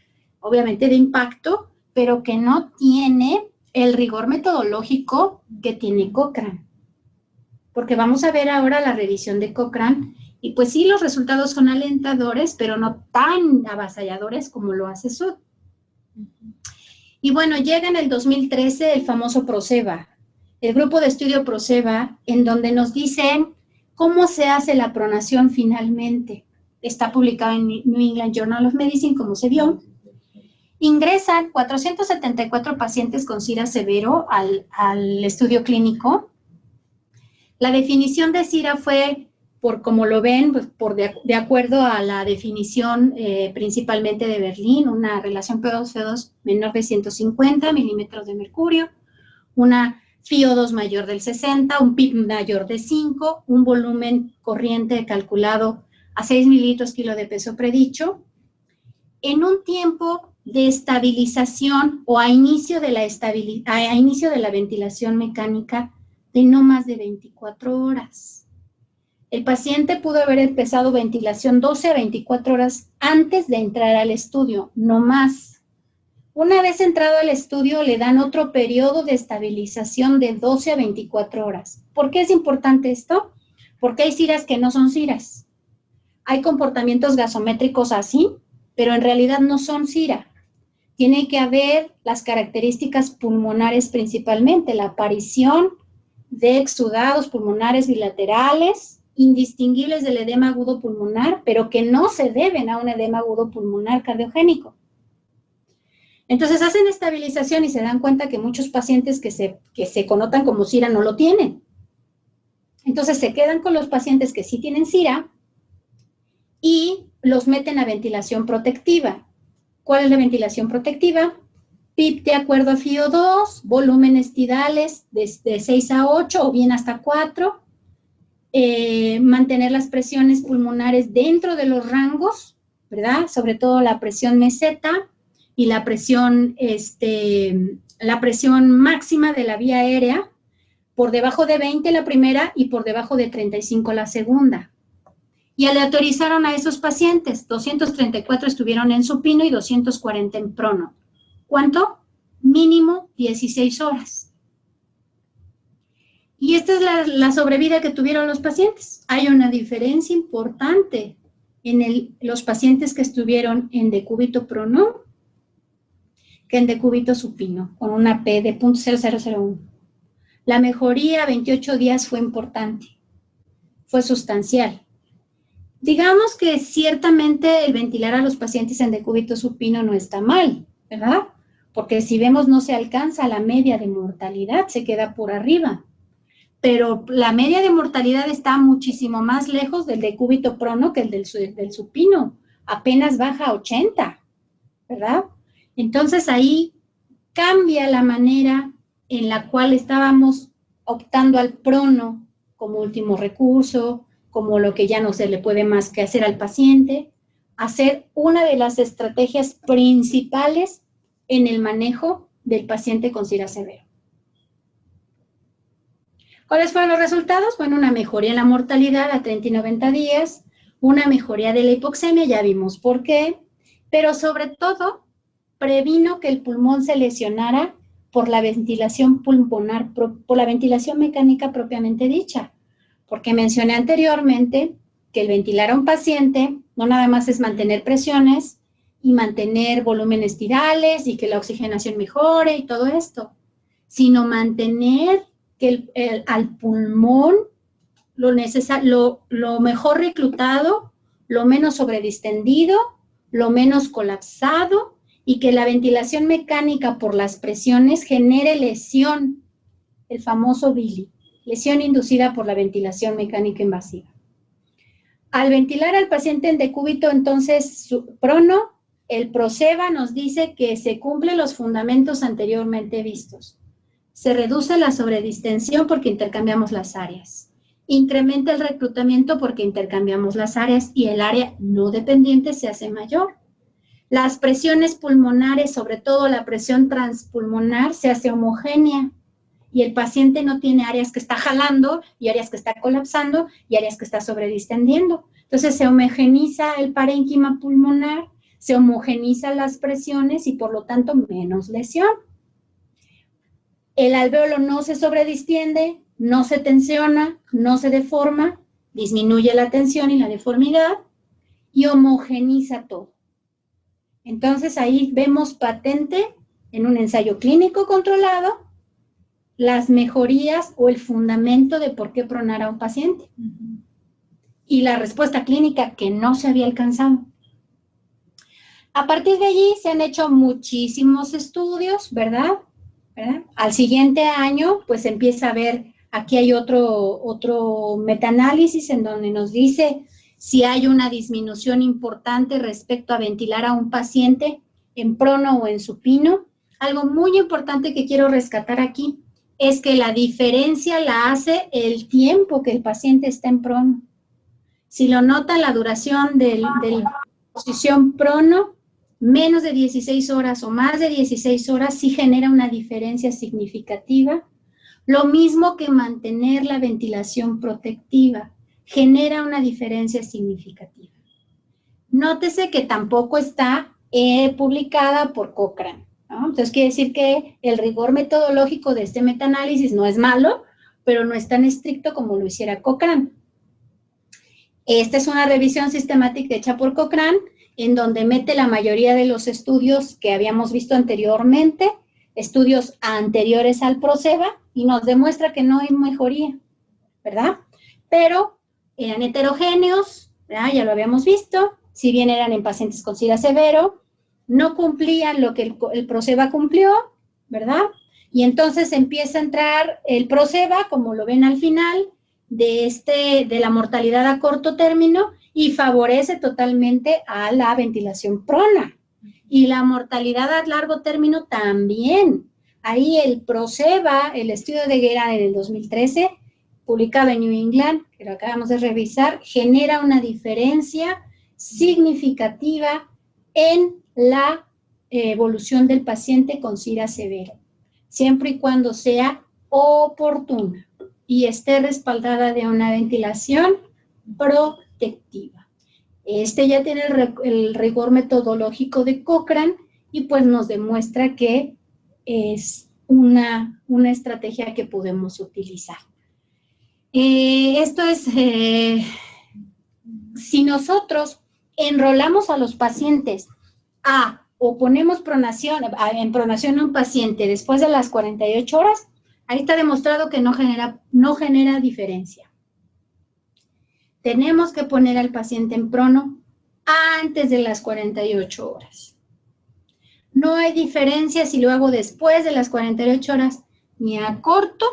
obviamente de impacto, pero que no tiene el rigor metodológico que tiene Cochrane. Porque vamos a ver ahora la revisión de Cochrane, y pues sí, los resultados son alentadores, pero no tan avasalladores como lo hace Sud. Y bueno, llega en el 2013 el famoso PROSEBA, el grupo de estudio PROSEBA, en donde nos dicen cómo se hace la pronación finalmente. Está publicado en New England Journal of Medicine, como se vio. Ingresan 474 pacientes con CIRA severo al estudio clínico. La definición de CIRA fue, como lo ven, pues de acuerdo a la definición principalmente de Berlín, una relación PO2-FIO2 menor de 150 milímetros de mercurio, una FIO2 mayor del 60, un PIB mayor de 5, un volumen corriente calculado a 6 mililitros kilo de peso predicho, en un tiempo de estabilización o a inicio de la ventilación mecánica de no más de 24 horas. El paciente pudo haber empezado ventilación 12 a 24 horas antes de entrar al estudio, no más. Una vez entrado al estudio, le dan otro periodo de estabilización de 12 a 24 horas. ¿Por qué es importante esto? Porque hay CIRAs que no son CIRAs. Hay comportamientos gasométricos así, pero en realidad no son CIRA. Tiene que haber las características pulmonares principalmente, la aparición de exudados pulmonares bilaterales, indistinguibles del edema agudo pulmonar, pero que no se deben a un edema agudo pulmonar cardiogénico. Entonces hacen estabilización y se dan cuenta que muchos pacientes que se connotan como CIRA no lo tienen. Entonces se quedan con los pacientes que sí tienen CIRA y los meten a ventilación protectiva. ¿Cuál es la ventilación protectiva? PIP de acuerdo a FIO2, volúmenes tidales de 6 a 8 o bien hasta 4, mantener las presiones pulmonares dentro de los rangos, ¿verdad? Sobre todo la presión meseta y la presión máxima de la vía aérea, por debajo de 20 la primera y por debajo de 35 la segunda. Y aleatorizaron a esos pacientes, 234 estuvieron en supino y 240 en prono. ¿Cuánto? Mínimo 16 horas. Y esta es la sobrevida que tuvieron los pacientes. Hay una diferencia importante en los pacientes que estuvieron en decúbito prono que en decúbito supino, con una P de 0.0001. La mejoría a 28 días fue importante, fue sustancial. Digamos que ciertamente el ventilar a los pacientes en decúbito supino no está mal, ¿verdad? Porque si vemos no se alcanza la media de mortalidad, se queda por arriba. Pero la media de mortalidad está muchísimo más lejos del decúbito prono que el del supino. Apenas baja a 80, ¿verdad? Entonces ahí cambia la manera en la cual estábamos optando al prono como último recurso, como lo que ya no se le puede más que hacer al paciente, a ser una de las estrategias principales en el manejo del paciente con SIRA severo. ¿Cuáles fueron los resultados? Bueno, una mejoría en la mortalidad a 30 y 90 días, una mejoría de la hipoxemia, ya vimos por qué, pero sobre todo previno que el pulmón se lesionara por la ventilación pulmonar, por la ventilación mecánica propiamente dicha, porque mencioné anteriormente que el ventilar a un paciente no nada más es mantener presiones y mantener volúmenes tirales y que la oxigenación mejore y todo esto, sino mantener que al pulmón lo mejor reclutado, lo menos sobredistendido, lo menos colapsado y que la ventilación mecánica por las presiones genere lesión, el famoso BILI, lesión inducida por la ventilación mecánica invasiva. Al ventilar al paciente en decúbito, entonces, prono, el PROSEBA nos dice que se cumplen los fundamentos anteriormente vistos. Se reduce la sobredistensión porque intercambiamos las áreas. Incrementa el reclutamiento porque intercambiamos las áreas y el área no dependiente se hace mayor. Las presiones pulmonares, sobre todo la presión transpulmonar, se hace homogénea y el paciente no tiene áreas que está jalando y áreas que está colapsando y áreas que está sobredistendiendo. Entonces se homogeniza el parénquima pulmonar, se homogenizan las presiones y por lo tanto menos lesión. El alvéolo no se sobredistiende, no se tensiona, no se deforma, disminuye la tensión y la deformidad y homogeniza todo. Entonces ahí vemos patente en un ensayo clínico controlado las mejorías o el fundamento de por qué pronar a un paciente. Y la respuesta clínica que no se había alcanzado. A partir de allí se han hecho muchísimos estudios, ¿verdad? Al siguiente año, pues empieza a ver, aquí hay otro metaanálisis en donde nos dice si hay una disminución importante respecto a ventilar a un paciente en prono o en supino. Algo muy importante que quiero rescatar aquí es que la diferencia la hace el tiempo que el paciente está en prono. Si lo nota, la duración de la posición prono, menos de 16 horas o más de 16 horas, sí genera una diferencia significativa. Lo mismo que mantener la ventilación protectiva, genera una diferencia significativa. Nótese que tampoco está publicada por Cochrane, ¿no? Entonces quiere decir que el rigor metodológico de este metaanálisis no es malo, pero no es tan estricto como lo hiciera Cochrane. Esta es una revisión sistemática hecha por Cochrane, en donde mete la mayoría de los estudios que habíamos visto anteriormente, estudios anteriores al PROSEBA, y nos demuestra que no hay mejoría, ¿verdad? Pero eran heterogéneos, ¿verdad? Ya lo habíamos visto, si bien eran en pacientes con SIDA severo, no cumplían lo que el PROSEBA cumplió, ¿verdad? Y entonces empieza a entrar el PROSEBA, como lo ven al final, de la mortalidad a corto término y favorece totalmente a la ventilación prona. Y la mortalidad a largo término también. Ahí el PROSEBA, el estudio de Guerra en el 2013, publicado en New England, que lo acabamos de revisar, genera una diferencia significativa en la evolución del paciente con SIDA severo, siempre y cuando sea oportuna y esté respaldada de una ventilación protectiva. Este ya tiene el rigor metodológico de Cochrane y pues nos demuestra que es una estrategia que podemos utilizar. Esto es, si nosotros enrolamos a los pacientes o ponemos en pronación a un paciente después de las 48 horas, ahí está demostrado que no genera diferencia. Tenemos que poner al paciente en prono antes de las 48 horas. No hay diferencia si lo hago después de las 48 horas, ni a corto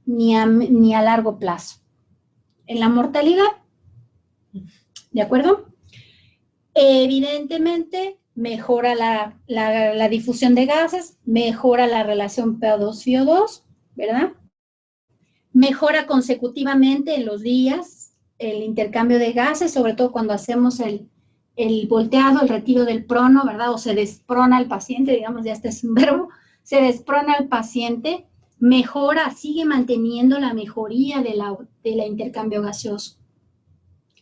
ni a largo plazo. En la mortalidad, ¿de acuerdo? Evidentemente, mejora la difusión de gases, mejora la relación PO2-FiO2, ¿verdad? Mejora consecutivamente en los días el intercambio de gases, sobre todo cuando hacemos el volteado, el retiro del prono, ¿verdad? O se desprona el paciente, digamos, ya este es un verbo, se desprona el paciente, mejora, sigue manteniendo la mejoría de la intercambio gaseoso.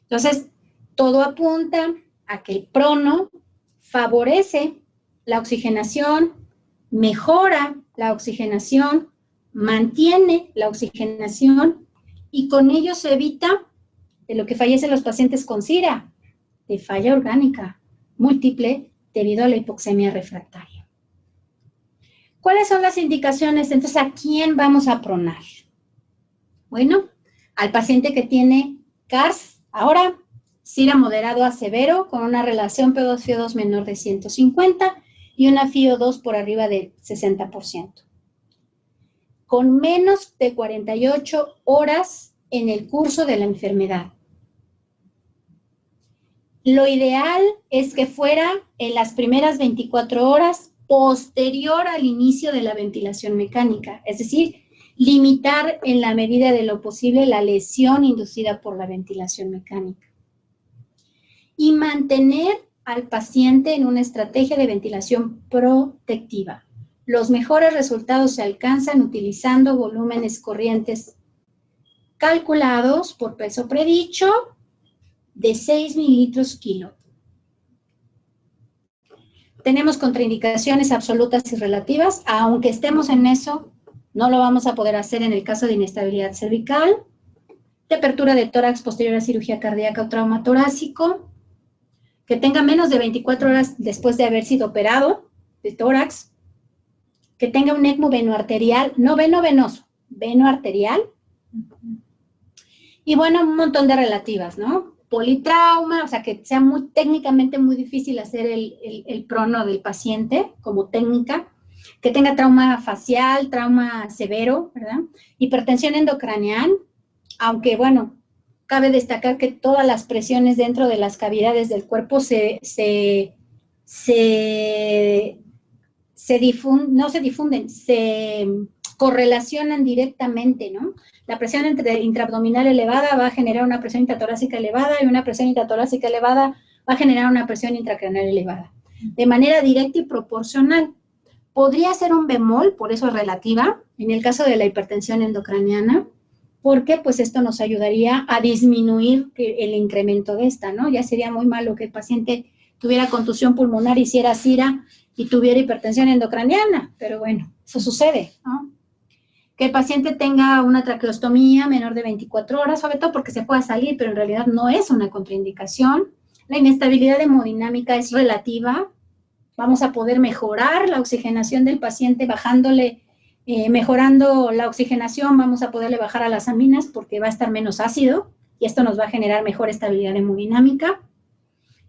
Entonces, todo apunta a que el prono favorece la oxigenación, mejora la oxigenación, mantiene la oxigenación y con ello se evita de lo que fallecen los pacientes con SIRA, de falla orgánica múltiple debido a la hipoxemia refractaria. ¿Cuáles son las indicaciones? Entonces, ¿a quién vamos a pronar? Bueno, al paciente que tiene CARS, ahora, SIRA moderado a severo, con una relación PO2-FiO2 menor de 150 y una FiO2 por arriba del 60%. Con menos de 48 horas en el curso de la enfermedad. Lo ideal es que fuera en las primeras 24 horas posterior al inicio de la ventilación mecánica, es decir, limitar en la medida de lo posible la lesión inducida por la ventilación mecánica. Y mantener al paciente en una estrategia de ventilación protectiva. Los mejores resultados se alcanzan utilizando volúmenes corrientes calculados por peso predicho de 6 mililitros kilo. Tenemos contraindicaciones absolutas y relativas, aunque estemos en eso, no lo vamos a poder hacer en el caso de inestabilidad cervical, de apertura de tórax posterior a cirugía cardíaca o trauma torácico, que tenga menos de 24 horas después de haber sido operado de tórax, que tenga un ECMO venoarterial, no veno-venoso, venoarterial, y bueno, un montón de relativas, ¿no? Politrauma, o sea, que sea técnicamente muy difícil hacer el prono del paciente como técnica, que tenga trauma facial, trauma severo, ¿verdad? Hipertensión endocraneal, aunque bueno, cabe destacar que todas las presiones dentro de las cavidades del cuerpo se correlacionan directamente, ¿no? La presión intraabdominal elevada va a generar una presión intratorácica elevada y una presión intratorácica elevada va a generar una presión intracraneal elevada. De manera directa y proporcional. Podría ser un bemol, por eso es relativa, en el caso de la hipertensión endocraniana, porque pues esto nos ayudaría a disminuir el incremento de esta, ¿no? Ya sería muy malo que el paciente tuviera contusión pulmonar, hiciera SIRA y tuviera hipertensión endocraniana, pero bueno, eso sucede, ¿no? Que el paciente tenga una traqueostomía menor de 24 horas, sobre todo porque se pueda salir, pero en realidad no es una contraindicación. La inestabilidad hemodinámica es relativa. Vamos a poder mejorar la oxigenación del paciente bajándole, mejorando la oxigenación, vamos a poderle bajar a las aminas porque va a estar menos ácido y esto nos va a generar mejor estabilidad hemodinámica.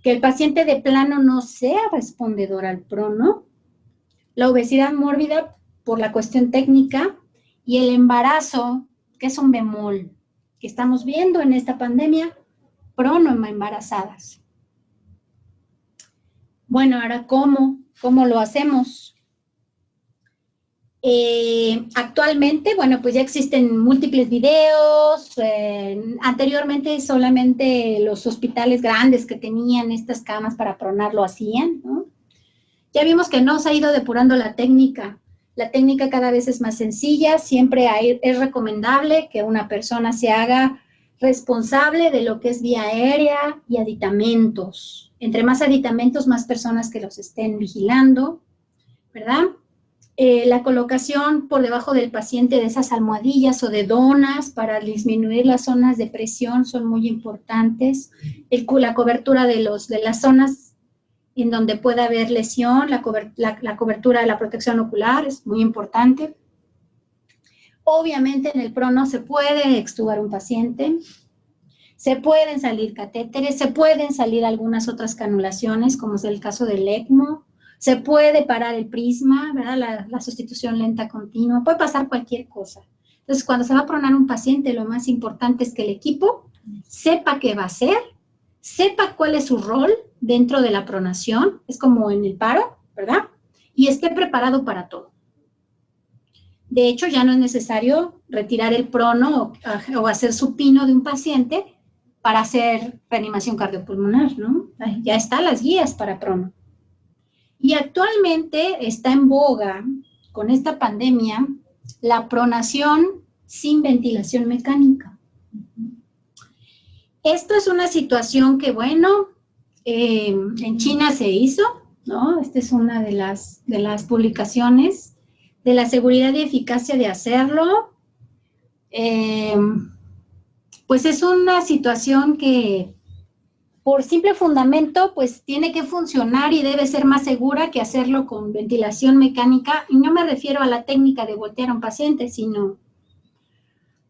Que el paciente de plano no sea respondedor al prono. La obesidad mórbida por la cuestión técnica. Y el embarazo, que es un bemol, que estamos viendo en esta pandemia, prono en embarazadas. Bueno, ahora, ¿cómo lo hacemos? Actualmente, bueno, pues ya existen múltiples videos. Anteriormente solamente los hospitales grandes que tenían estas camas para pronar lo hacían, ¿no? Ya vimos que no se ha ido depurando la técnica. La técnica cada vez es más sencilla, siempre es recomendable que una persona se haga responsable de lo que es vía aérea y aditamentos. Entre más aditamentos, más personas que los estén vigilando, ¿verdad? La colocación por debajo del paciente de esas almohadillas o de donas para disminuir las zonas de presión son muy importantes. La cobertura de las zonas en donde pueda haber lesión, la cobertura de la protección ocular es muy importante. Obviamente en el prono se puede extubar un paciente, se pueden salir catéteres, se pueden salir algunas otras canulaciones, como es el caso del ECMO, se puede parar el prisma, ¿verdad? La sustitución lenta continua, puede pasar cualquier cosa. Entonces, cuando se va a pronar un paciente, lo más importante es que el equipo sepa qué va a hacer, sepa cuál es su rol, dentro de la pronación, es como en el paro, ¿verdad? Y esté preparado para todo. De hecho, ya no es necesario retirar el prono o hacer supino de un paciente para hacer reanimación cardiopulmonar, ¿no? Ya están las guías para prono. Y actualmente está en boga, con esta pandemia, la pronación sin ventilación mecánica. Esto es una situación que, bueno, en China se hizo, ¿no? Esta es una de las publicaciones de la seguridad y eficacia de hacerlo. Pues es una situación que por simple fundamento pues tiene que funcionar y debe ser más segura que hacerlo con ventilación mecánica, y no me refiero a la técnica de voltear a un paciente, sino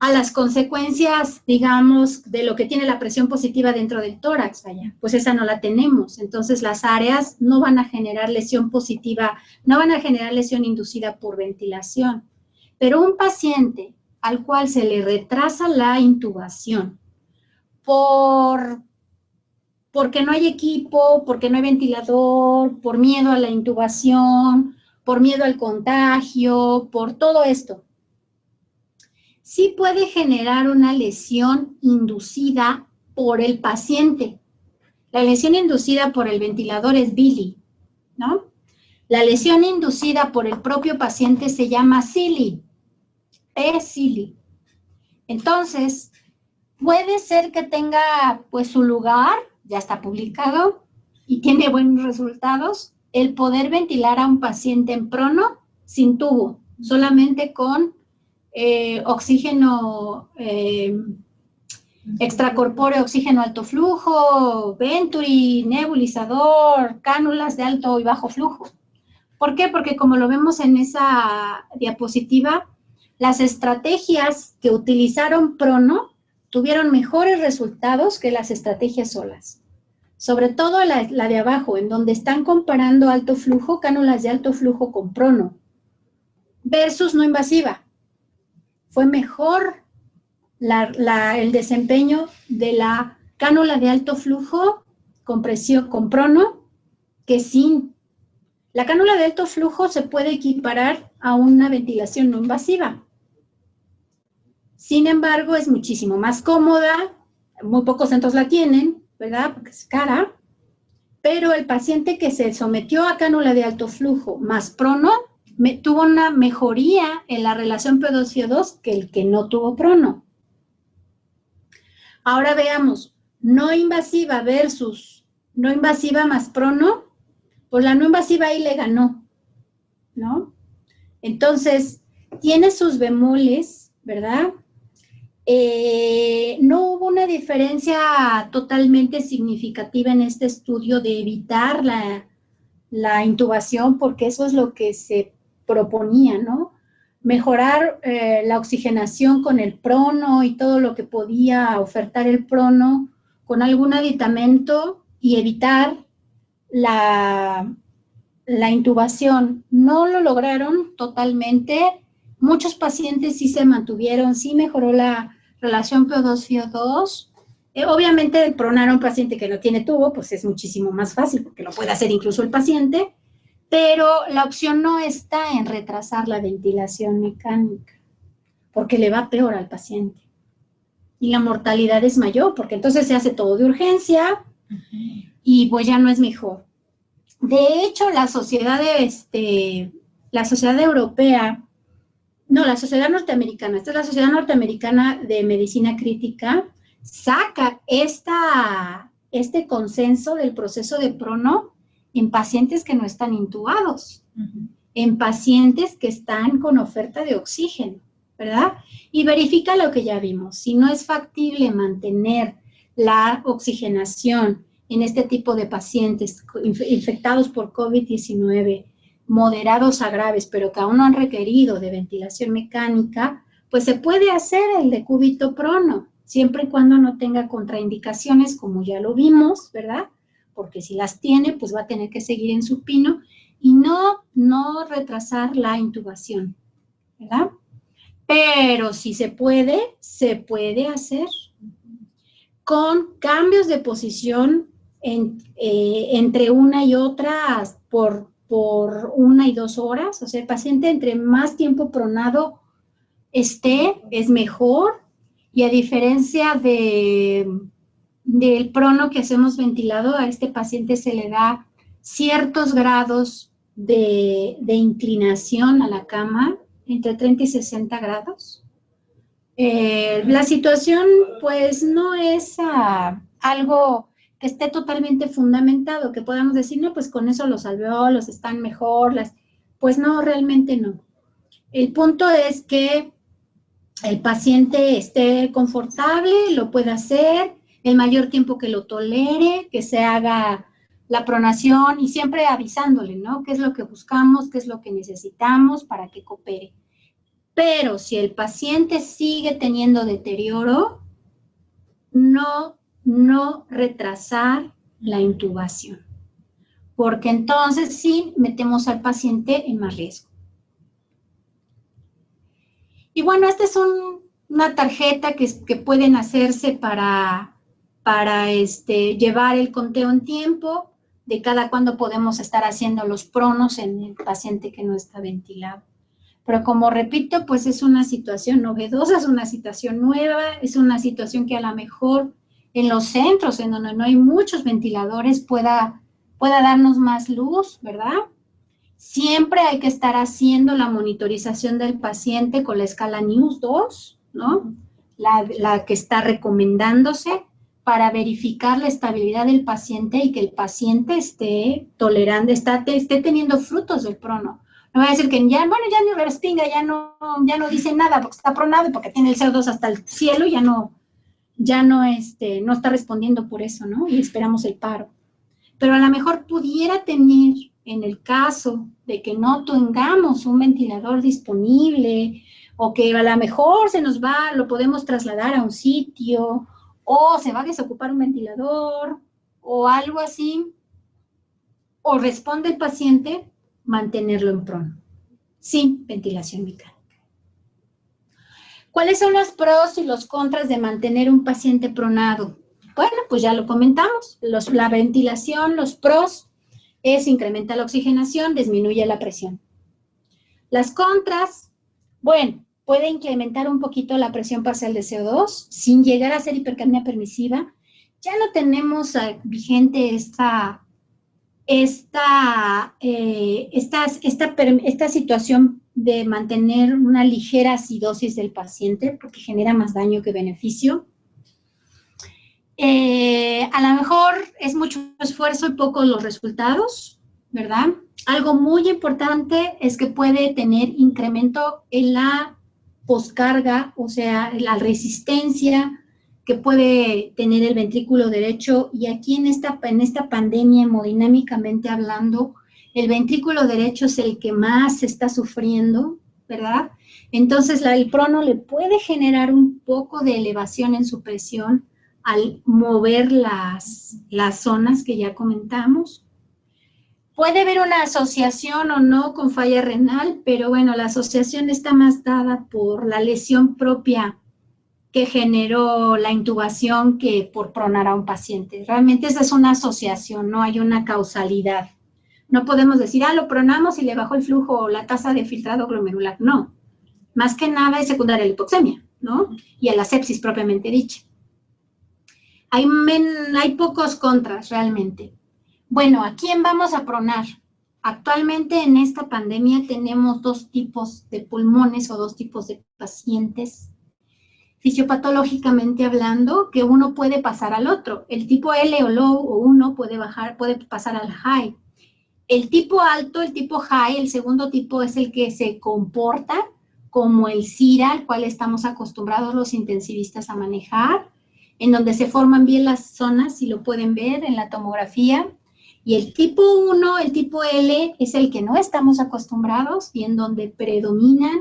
a las consecuencias, digamos, de lo que tiene la presión positiva dentro del tórax, vaya, pues esa no la tenemos. Entonces las áreas no van a generar lesión positiva, no van a generar lesión inducida por ventilación. Pero un paciente al cual se le retrasa la intubación porque no hay equipo, porque no hay ventilador, por miedo a la intubación, por miedo al contagio, por todo esto, sí puede generar una lesión inducida por el paciente. La lesión inducida por el ventilador es BILI, ¿no? La lesión inducida por el propio paciente se llama SILI, P-SILI. Entonces, puede ser que tenga pues su lugar, ya está publicado y tiene buenos resultados, el poder ventilar a un paciente en prono sin tubo, solamente con oxígeno extracorpóreo, oxígeno alto flujo, Venturi, nebulizador, cánulas de alto y bajo flujo. ¿Por qué? Porque como lo vemos en esa diapositiva, las estrategias que utilizaron prono tuvieron mejores resultados que las estrategias solas. Sobre todo la de abajo, en donde están comparando alto flujo, cánulas de alto flujo con prono, versus no invasiva. Fue mejor el desempeño de la cánula de alto flujo con prono que sin. La cánula de alto flujo se puede equiparar a una ventilación no invasiva. Sin embargo, es muchísimo más cómoda, muy pocos centros la tienen, ¿verdad? Porque es cara, pero el paciente que se sometió a cánula de alto flujo más prono tuvo una mejoría en la relación P2-FiO2 que el que no tuvo prono. Ahora veamos, no invasiva versus no invasiva más prono, pues la no invasiva ahí le ganó, ¿no? Entonces, tiene sus bemoles, ¿verdad? No hubo una diferencia totalmente significativa en este estudio de evitar la intubación, porque eso es lo que se proponía, ¿no? Mejorar la oxigenación con el prono y todo lo que podía ofertar el prono con algún aditamento y evitar la intubación. No lo lograron totalmente. Muchos pacientes sí se mantuvieron, sí mejoró la relación PO2-FiO2. Obviamente, el pronar a un paciente que no tiene tubo, pues es muchísimo más fácil, porque lo puede hacer incluso el paciente, pero la opción no está en retrasar la ventilación mecánica, porque le va peor al paciente. Y la mortalidad es mayor, porque entonces se hace todo de urgencia y pues ya no es mejor. De hecho, la sociedad europea, no, la sociedad norteamericana, esta es la Sociedad Norteamericana de Medicina Crítica, saca este consenso del proceso de prono en pacientes que no están intubados, en pacientes que están con oferta de oxígeno, ¿verdad? Y verifica lo que ya vimos. Si no es factible mantener la oxigenación en este tipo de pacientes infectados por COVID-19, moderados a graves, pero que aún no han requerido de ventilación mecánica, pues se puede hacer el decúbito prono, siempre y cuando no tenga contraindicaciones, como ya lo vimos, ¿verdad? Porque si las tiene, pues va a tener que seguir en supino y no retrasar la intubación, ¿verdad? Pero si se puede hacer con cambios de posición entre una y otra por 1 y 2 horas. O sea, el paciente entre más tiempo pronado esté, es mejor. Y a diferencia del prono que hacemos ventilado, a este paciente se le da ciertos grados de inclinación a la cama, entre 30 y 60 grados. La situación, pues, no es algo que esté totalmente fundamentado, que podamos decir, no, pues con eso los alveolos están mejor, pues no, realmente no. El punto es que el paciente esté confortable, lo pueda hacer, el mayor tiempo que lo tolere, que se haga la pronación y siempre avisándole, ¿no? ¿Qué es lo que buscamos? ¿Qué es lo que necesitamos para que coopere? Pero si el paciente sigue teniendo deterioro, no retrasar la intubación, porque entonces sí metemos al paciente en más riesgo. Y bueno, esta es una tarjeta que pueden hacerse para llevar el conteo en tiempo de cada cuándo podemos estar haciendo los pronos en el paciente que no está ventilado. Pero como repito, pues es una situación novedosa, es una situación nueva, es una situación que a lo mejor en los centros en donde no hay muchos ventiladores pueda darnos más luz, ¿verdad? Siempre hay que estar haciendo la monitorización del paciente con la escala NEWS 2, ¿no? La que está recomendándose para verificar la estabilidad del paciente y que el paciente esté tolerando, esté teniendo frutos del prono. No voy a decir que ya ni respinga, ya no dice nada porque está pronado y porque tiene el CO2 hasta el cielo, no está respondiendo por eso, ¿no? Y esperamos el paro. Pero a lo mejor pudiera tener, en el caso de que no tengamos un ventilador disponible o que a lo mejor lo podemos trasladar a un sitio o se va a desocupar un ventilador o algo así, o responde el paciente, mantenerlo en prono, sin ventilación mecánica. ¿Cuáles son los pros y los contras de mantener un paciente pronado? Bueno, pues ya lo comentamos, la ventilación, los pros es incrementa la oxigenación, disminuye la presión. Las contras, bueno, puede incrementar un poquito la presión parcial de CO2 sin llegar a ser hipercapnia permisiva. Ya no tenemos vigente esta situación de mantener una ligera acidosis del paciente porque genera más daño que beneficio. A lo mejor es mucho esfuerzo y pocos los resultados, ¿verdad? Algo muy importante es que puede tener incremento en la poscarga, o sea, la resistencia que puede tener el ventrículo derecho. Y aquí en esta pandemia, hemodinámicamente hablando, el ventrículo derecho es el que más está sufriendo, ¿verdad? Entonces, el prono le puede generar un poco de elevación en su presión al mover las zonas que ya comentamos. Puede haber una asociación o no con falla renal, pero bueno, la asociación está más dada por la lesión propia que generó la intubación que por pronar a un paciente. Realmente esa es una asociación, no hay una causalidad. No podemos decir, lo pronamos y le bajó el flujo o la tasa de filtrado glomerular. No, más que nada es secundaria a la hipoxemia, ¿no? Y a la sepsis propiamente dicha. Hay pocos contras realmente. Bueno, ¿a quién vamos a pronar? Actualmente en esta pandemia tenemos 2 tipos de pulmones o 2 tipos de pacientes, fisiopatológicamente hablando, que uno puede pasar al otro. El tipo L o low o 1 puede pasar al high. El tipo alto, el tipo high, el segundo tipo es el que se comporta como el CIRA, al cual estamos acostumbrados los intensivistas a manejar, en donde se forman bien las zonas, si lo pueden ver en la tomografía. Y el tipo 1, el tipo L, es el que no estamos acostumbrados y en donde predominan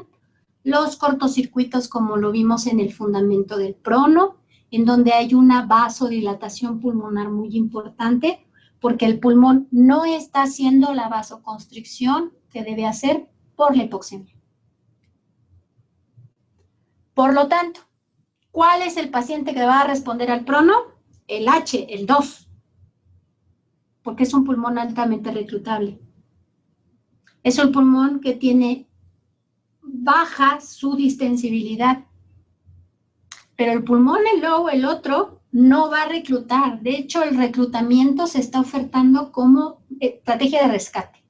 los cortocircuitos, como lo vimos en el fundamento del prono, en donde hay una vasodilatación pulmonar muy importante, porque el pulmón no está haciendo la vasoconstricción que debe hacer por la hipoxemia. Por lo tanto, ¿cuál es el paciente que va a responder al prono? El H, el 2. porque es un pulmón altamente reclutable. Es un pulmón que tiene baja su distensibilidad, pero el pulmón, el otro, no va a reclutar. De hecho, el reclutamiento se está ofertando como estrategia de rescate.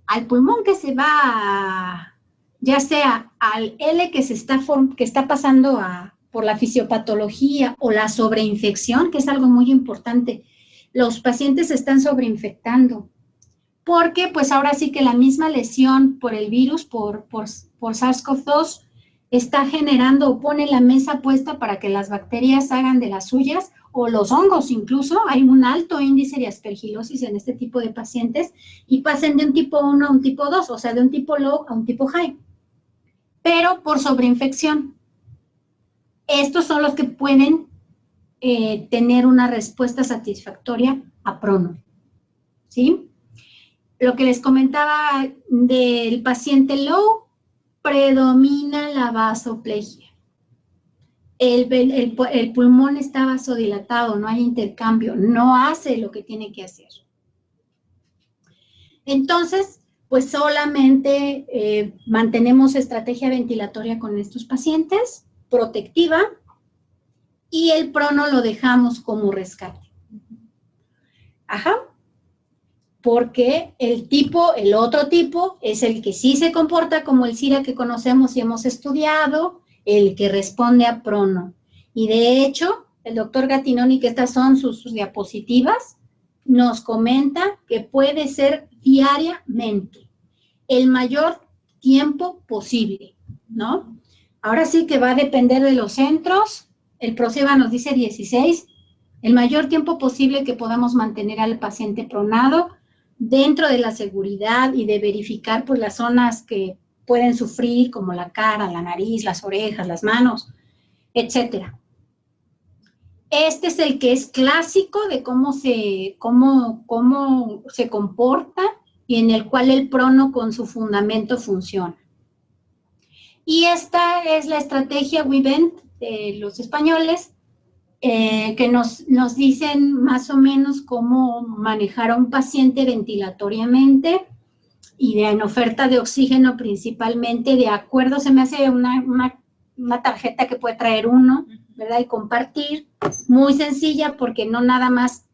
Al pulmón que se va, ya sea al L que está pasando por la fisiopatología o la sobreinfección, que es algo muy importante. Los pacientes se están sobreinfectando, porque pues ahora sí que la misma lesión por el virus, por SARS-CoV-2, está generando o pone la mesa puesta para que las bacterias hagan de las suyas, o los hongos incluso. Hay un alto índice de aspergilosis en este tipo de pacientes y pasen de un tipo 1 a un tipo 2, o sea, de un tipo low a un tipo high, pero por sobreinfección. Estos son los que pueden tener una respuesta satisfactoria a prono, ¿sí? Lo que les comentaba del paciente low, predomina la vasoplegia. El pulmón está vasodilatado, no hay intercambio, no hace lo que tiene que hacer. Entonces, pues solamente mantenemos estrategia ventilatoria con estos pacientes, protectiva, y el prono lo dejamos como rescate. Ajá. Porque el otro tipo es el que sí se comporta como el SIRA que conocemos y hemos estudiado, el que responde a prono. Y de hecho, el doctor Gattinoni, que estas son sus diapositivas, nos comenta que puede ser diariamente, el mayor tiempo posible, ¿no? Ahora sí que va a depender de los centros. El ProSeba nos dice 16, el mayor tiempo posible que podamos mantener al paciente pronado, dentro de la seguridad y de verificar pues las zonas que pueden sufrir, como la cara, la nariz, las orejas, las manos, etcétera. Este es el que es clásico de cómo se comporta y en el cual el prono con su fundamento funciona. Y esta es la estrategia WeVent de los españoles, que nos dicen más o menos cómo manejar a un paciente ventilatoriamente y en oferta de oxígeno principalmente, de acuerdo, se me hace una tarjeta que puede traer uno, ¿verdad? Y compartir, muy sencilla, porque no nada más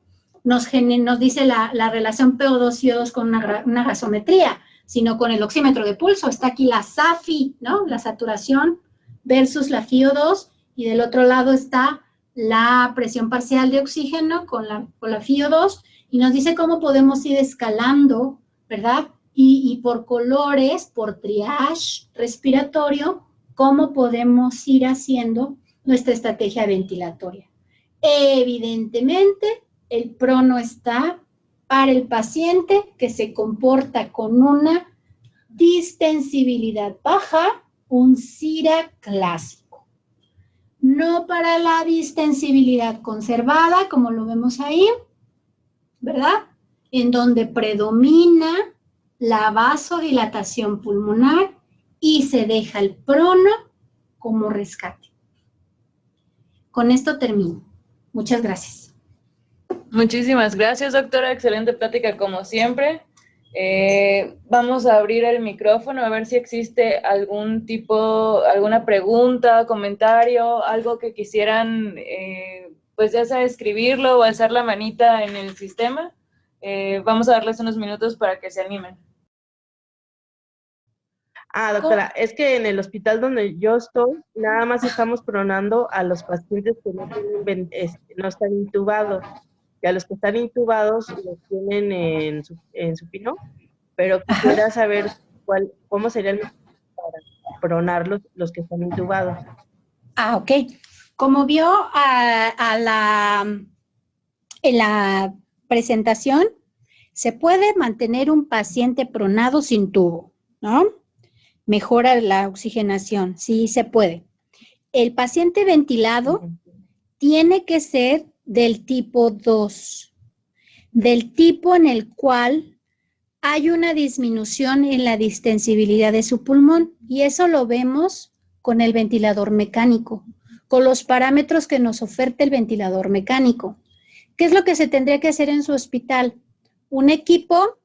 nos dice la relación PO2-CO2 con una gasometría, sino con el oxímetro de pulso. Está aquí la SAFI, ¿no? La saturación versus la FiO2, y del otro lado está la presión parcial de oxígeno con la FiO2, y nos dice cómo podemos ir escalando, ¿verdad? Y por colores, por triage respiratorio, cómo podemos ir haciendo nuestra estrategia ventilatoria. Evidentemente, el prono está para el paciente que se comporta con una distensibilidad baja, un SIRA clásico. No para la distensibilidad conservada, como lo vemos ahí, ¿verdad? En donde predomina la vasodilatación pulmonar y se deja el prono como rescate. Con esto termino. Muchas gracias. Muchísimas gracias, doctora. Excelente plática como siempre. Vamos a abrir el micrófono a ver si existe alguna pregunta, comentario, algo que quisieran, pues ya sea escribirlo o alzar la manita en el sistema. Vamos a darles unos minutos para que se animen. Doctora, es que en el hospital donde yo estoy, nada más estamos pronando a los pacientes que no están intubados, y a los que están intubados los tienen en supino, pero quisiera saber cómo sería el mejor para pronar los que están intubados. Ok. Como vio en la presentación, se puede mantener un paciente pronado sin tubo, ¿no? Mejora la oxigenación, sí se puede. El paciente ventilado tiene que ser del tipo 2, del tipo en el cual hay una disminución en la distensibilidad de su pulmón, y eso lo vemos con el ventilador mecánico, con los parámetros que nos oferta el ventilador mecánico. ¿Qué es lo que se tendría que hacer en su hospital? Un equipo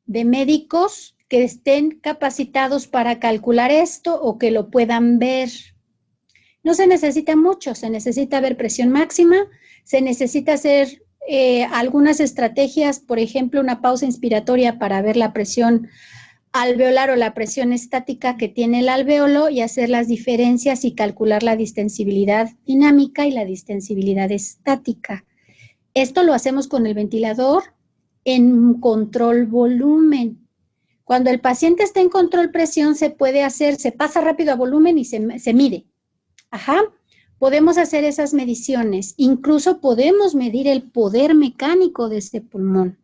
de médicos que estén capacitados para calcular esto o que lo puedan ver. No se necesita mucho, se necesita ver presión máxima, se necesita hacer algunas estrategias, por ejemplo, una pausa inspiratoria para ver la presión alveolar o la presión estática que tiene el alvéolo y hacer las diferencias y calcular la distensibilidad dinámica y la distensibilidad estática. Esto lo hacemos con el ventilador en control volumen. Cuando el paciente está en control presión se puede hacer, se pasa rápido a volumen y se mide. Ajá. Podemos hacer esas mediciones, incluso podemos medir el poder mecánico de este pulmón.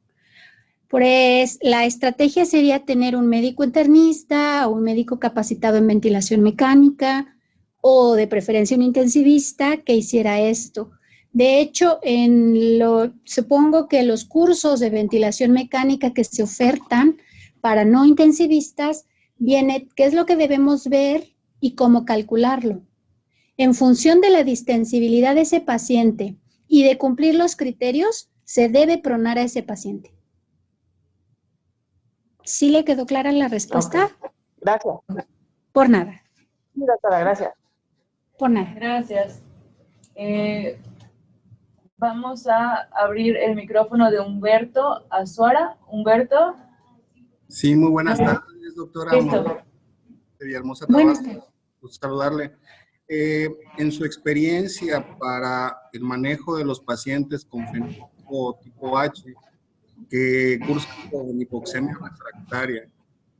Pues la estrategia sería tener un médico internista o un médico capacitado en ventilación mecánica o de preferencia un intensivista que hiciera esto. De hecho, supongo que los cursos de ventilación mecánica que se ofertan para no intensivistas viene qué es lo que debemos ver y cómo calcularlo. En función de la distensibilidad de ese paciente y de cumplir los criterios, se debe pronar a ese paciente. ¿Sí le quedó clara la respuesta? Okay. Gracias. Por nada. Sí, doctora, gracias. Por nada. Gracias. Vamos a abrir el micrófono de Humberto Azuara. Humberto. Sí, muy buenas tardes, doctora. Listo. De Villahermosa, Buenas Tabasco. tardes. Gusto saludarle. En su experiencia para el manejo de los pacientes con fenotipo tipo H que cursan con hipoxemia refractaria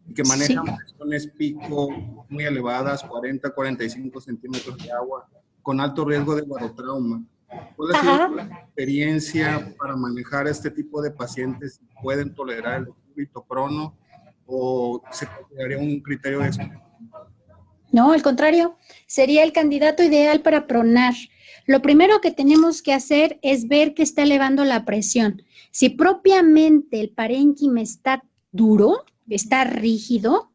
y que manejan presiones pico muy elevadas, 40-45 centímetros de agua, con alto riesgo de barotrauma. ¿Cuál ha sido la experiencia para manejar este tipo de pacientes? ¿Pueden tolerar el decúbito prono o se consideraría un criterio de exclusión? No, al contrario, sería el candidato ideal para pronar. Lo primero que tenemos que hacer es ver que está elevando la presión. Si propiamente el parénquima está duro, está rígido,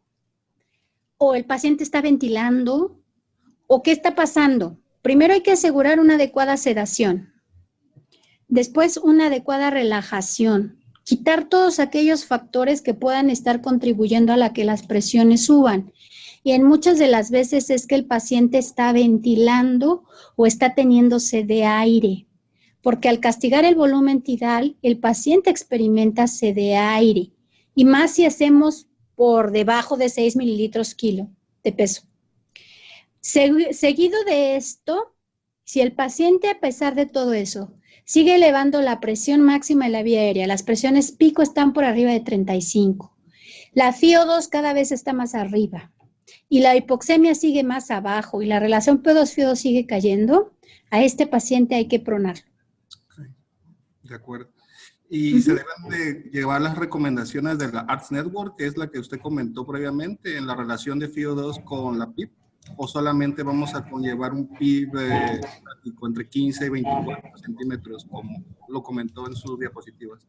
o el paciente está ventilando, o qué está pasando. Primero hay que asegurar una adecuada sedación. Después una adecuada relajación. Quitar todos aquellos factores que puedan estar contribuyendo a la que las presiones suban. Y en muchas de las veces es que el paciente está ventilando o está teniendo sed de aire, porque al castigar el volumen tidal, el paciente experimenta sed de aire, y más si hacemos por debajo de 6 mililitros kilo de peso. Seguido de esto, si el paciente a pesar de todo eso sigue elevando la presión máxima de la vía aérea, las presiones pico están por arriba de 35, la FiO2 cada vez está más arriba, y la hipoxemia sigue más abajo y la relación P2-FiO2 sigue cayendo, a este paciente hay que pronarlo. Okay. De acuerdo. ¿Y se deben de llevar las recomendaciones de la ARTS Network, que es la que usted comentó previamente, en la relación de FiO2 con la PIB? ¿O solamente vamos a conllevar un PIB entre 15 y 24 centímetros, como lo comentó en sus diapositivas?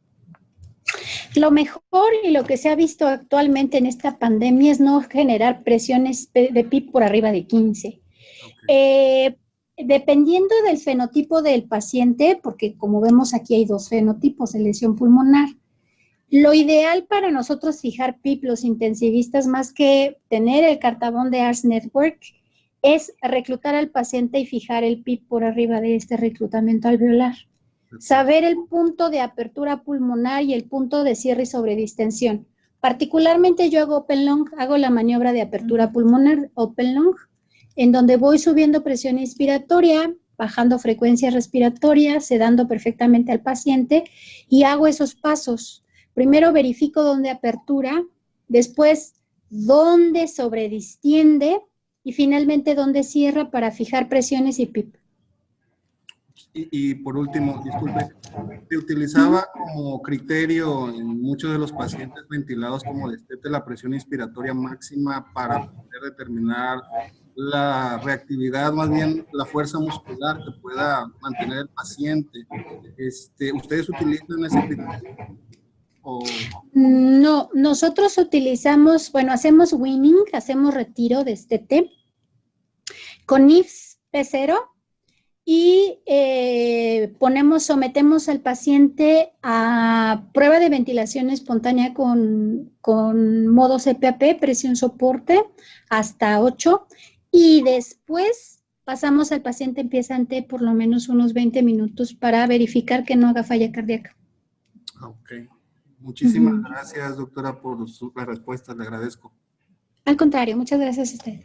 Lo mejor y lo que se ha visto actualmente en esta pandemia es no generar presiones de PIB por arriba de 15. Okay. Dependiendo del fenotipo del paciente, porque como vemos aquí hay dos fenotipos de lesión pulmonar, lo ideal para nosotros fijar PIB, los intensivistas, más que tener el cartabón de ARTS Network, es reclutar al paciente y fijar el PIB por arriba de este reclutamiento alveolar. Saber el punto de apertura pulmonar y el punto de cierre y sobredistensión. Particularmente yo hago open long, hago la maniobra de apertura pulmonar open long, en donde voy subiendo presión inspiratoria, bajando frecuencia respiratoria, sedando perfectamente al paciente y hago esos pasos. Primero verifico dónde apertura, después dónde sobredistiende y finalmente dónde cierra para fijar presiones y PIB. Y por último, disculpe, se utilizaba como criterio en muchos de los pacientes ventilados como destete la presión inspiratoria máxima para poder determinar la reactividad, más bien la fuerza muscular que pueda mantener el paciente. ¿Ustedes utilizan ese criterio? No, nosotros utilizamos, bueno, hacemos weaning, hacemos retiro de destete con IFS P0. y sometemos al paciente a prueba de ventilación espontánea con modo CPAP, presión soporte, hasta 8, y después pasamos al paciente empiezante por lo menos unos 20 minutos para verificar que no haga falla cardíaca. Ok. Muchísimas gracias, doctora, por la respuesta. Le agradezco. Al contrario, muchas gracias a usted.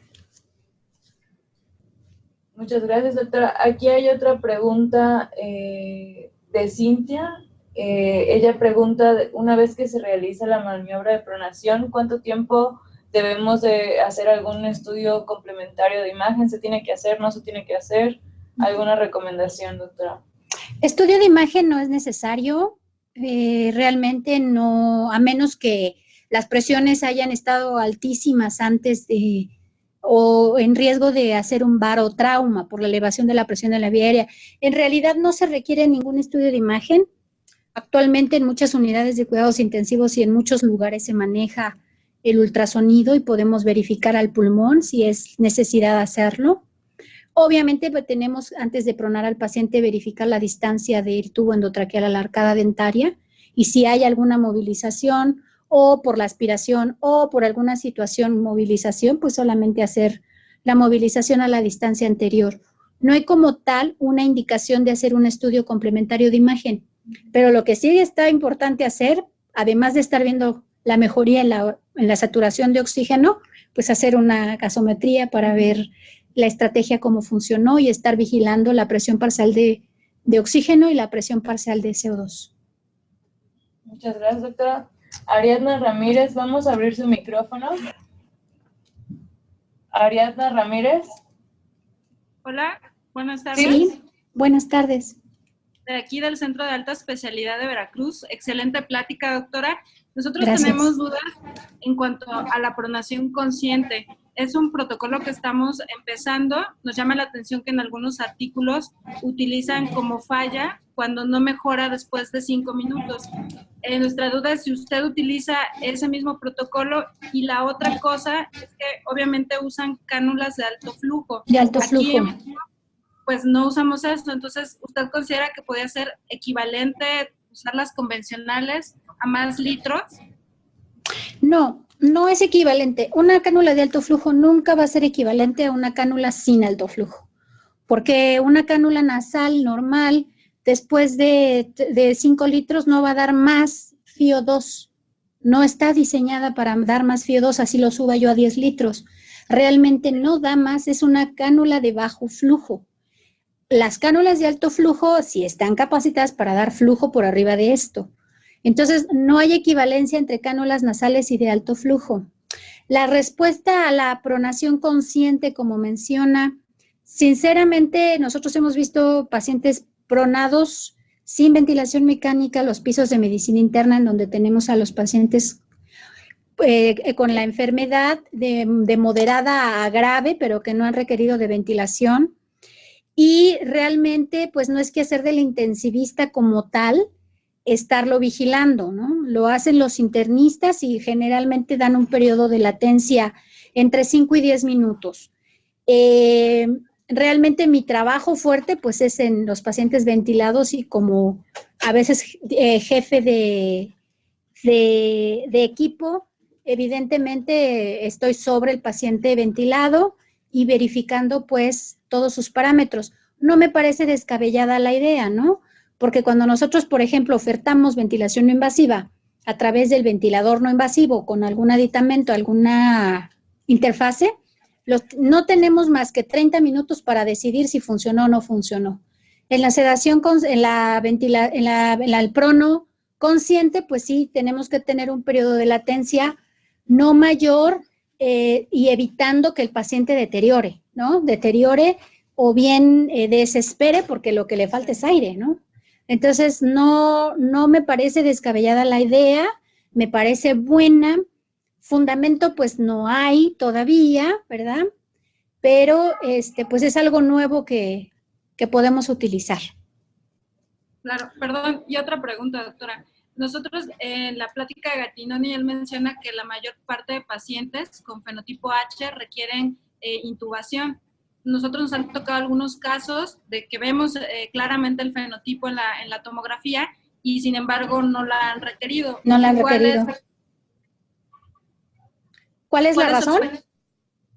Muchas gracias, doctora. Aquí hay otra pregunta de Cintia. Ella pregunta, una vez que se realiza la maniobra de pronación, ¿cuánto tiempo debemos de hacer algún estudio complementario de imagen? ¿Se tiene que hacer, no se tiene que hacer? ¿Alguna recomendación, doctora? Estudio de imagen no es necesario, realmente no, a menos que las presiones hayan estado altísimas antes de, o en riesgo de hacer un barotrauma por la elevación de la presión de la vía aérea. En realidad no se requiere ningún estudio de imagen. Actualmente en muchas unidades de cuidados intensivos y en muchos lugares se maneja el ultrasonido y podemos verificar al pulmón si es necesidad de hacerlo. Obviamente pues, tenemos, antes de pronar al paciente, verificar la distancia del tubo endotraqueal a la arcada dentaria y si hay alguna movilización o por la aspiración o por alguna situación movilización, pues solamente hacer la movilización a la distancia anterior. No hay como tal una indicación de hacer un estudio complementario de imagen, pero lo que sí está importante hacer, además de estar viendo la mejoría en la saturación de oxígeno, pues hacer una gasometría para ver la estrategia cómo funcionó y estar vigilando la presión parcial de oxígeno y la presión parcial de CO2. Muchas gracias, doctora. Ariadna Ramírez, vamos a abrir su micrófono. Ariadna Ramírez. Hola, buenas tardes. Sí, buenas tardes. De aquí del Centro de Alta Especialidad de Veracruz. Excelente plática, doctora. Nosotros Gracias. tenemos dudas en cuanto a la pronación consciente. Es un protocolo que estamos empezando. Nos llama la atención que en algunos artículos utilizan como falla cuando no mejora después de 5 minutos. Nuestra duda es si usted utiliza ese mismo protocolo, y la otra cosa es que obviamente usan cánulas de alto flujo. De alto flujo. Aquí, pues no usamos eso. Entonces, ¿usted considera que podría ser equivalente usar las convencionales a más litros? No, no es equivalente. Una cánula de alto flujo nunca va a ser equivalente a una cánula sin alto flujo, porque una cánula nasal normal, después de 5 litros, no va a dar más FiO2. No está diseñada para dar más FiO2, así lo suba yo a 10 litros. Realmente no da más, es una cánula de bajo flujo. Las cánulas de alto flujo sí están capacitadas para dar flujo por arriba de esto. Entonces, no hay equivalencia entre cánulas nasales y de alto flujo. La respuesta a la pronación consciente, como menciona, sinceramente, nosotros hemos visto pacientes pronados sin ventilación mecánica, los pisos de medicina interna, en donde tenemos a los pacientes con la enfermedad de moderada a grave, pero que no han requerido de ventilación. Y realmente, pues no es que hacer del intensivista como tal, estarlo vigilando, ¿no? Lo hacen los internistas y generalmente dan un periodo de latencia entre 5 y 10 minutos. Realmente mi trabajo fuerte pues es en los pacientes ventilados y como a veces jefe de equipo, evidentemente estoy sobre el paciente ventilado y verificando pues todos sus parámetros. No me parece descabellada la idea, ¿no? Porque cuando nosotros, por ejemplo, ofertamos ventilación no invasiva a través del ventilador no invasivo con algún aditamento, alguna interfase, no tenemos más que 30 minutos para decidir si funcionó o no funcionó. En la sedación, el prono consciente, pues sí, tenemos que tener un periodo de latencia no mayor y evitando que el paciente deteriore, ¿no? Deteriore o bien desespere porque lo que le falta es aire, ¿no? Entonces, no me parece descabellada la idea, me parece buena. Fundamento, pues no hay todavía, ¿verdad? Pero, pues es algo nuevo que podemos utilizar. Claro, perdón, y otra pregunta, doctora. Nosotros en la plática de Gattinoni, él menciona que la mayor parte de pacientes con fenotipo H requieren intubación. nosotros nos han tocado algunos casos de que vemos claramente el fenotipo en la tomografía y sin embargo no la han requerido. No la han requerido. ¿Cuál es la razón?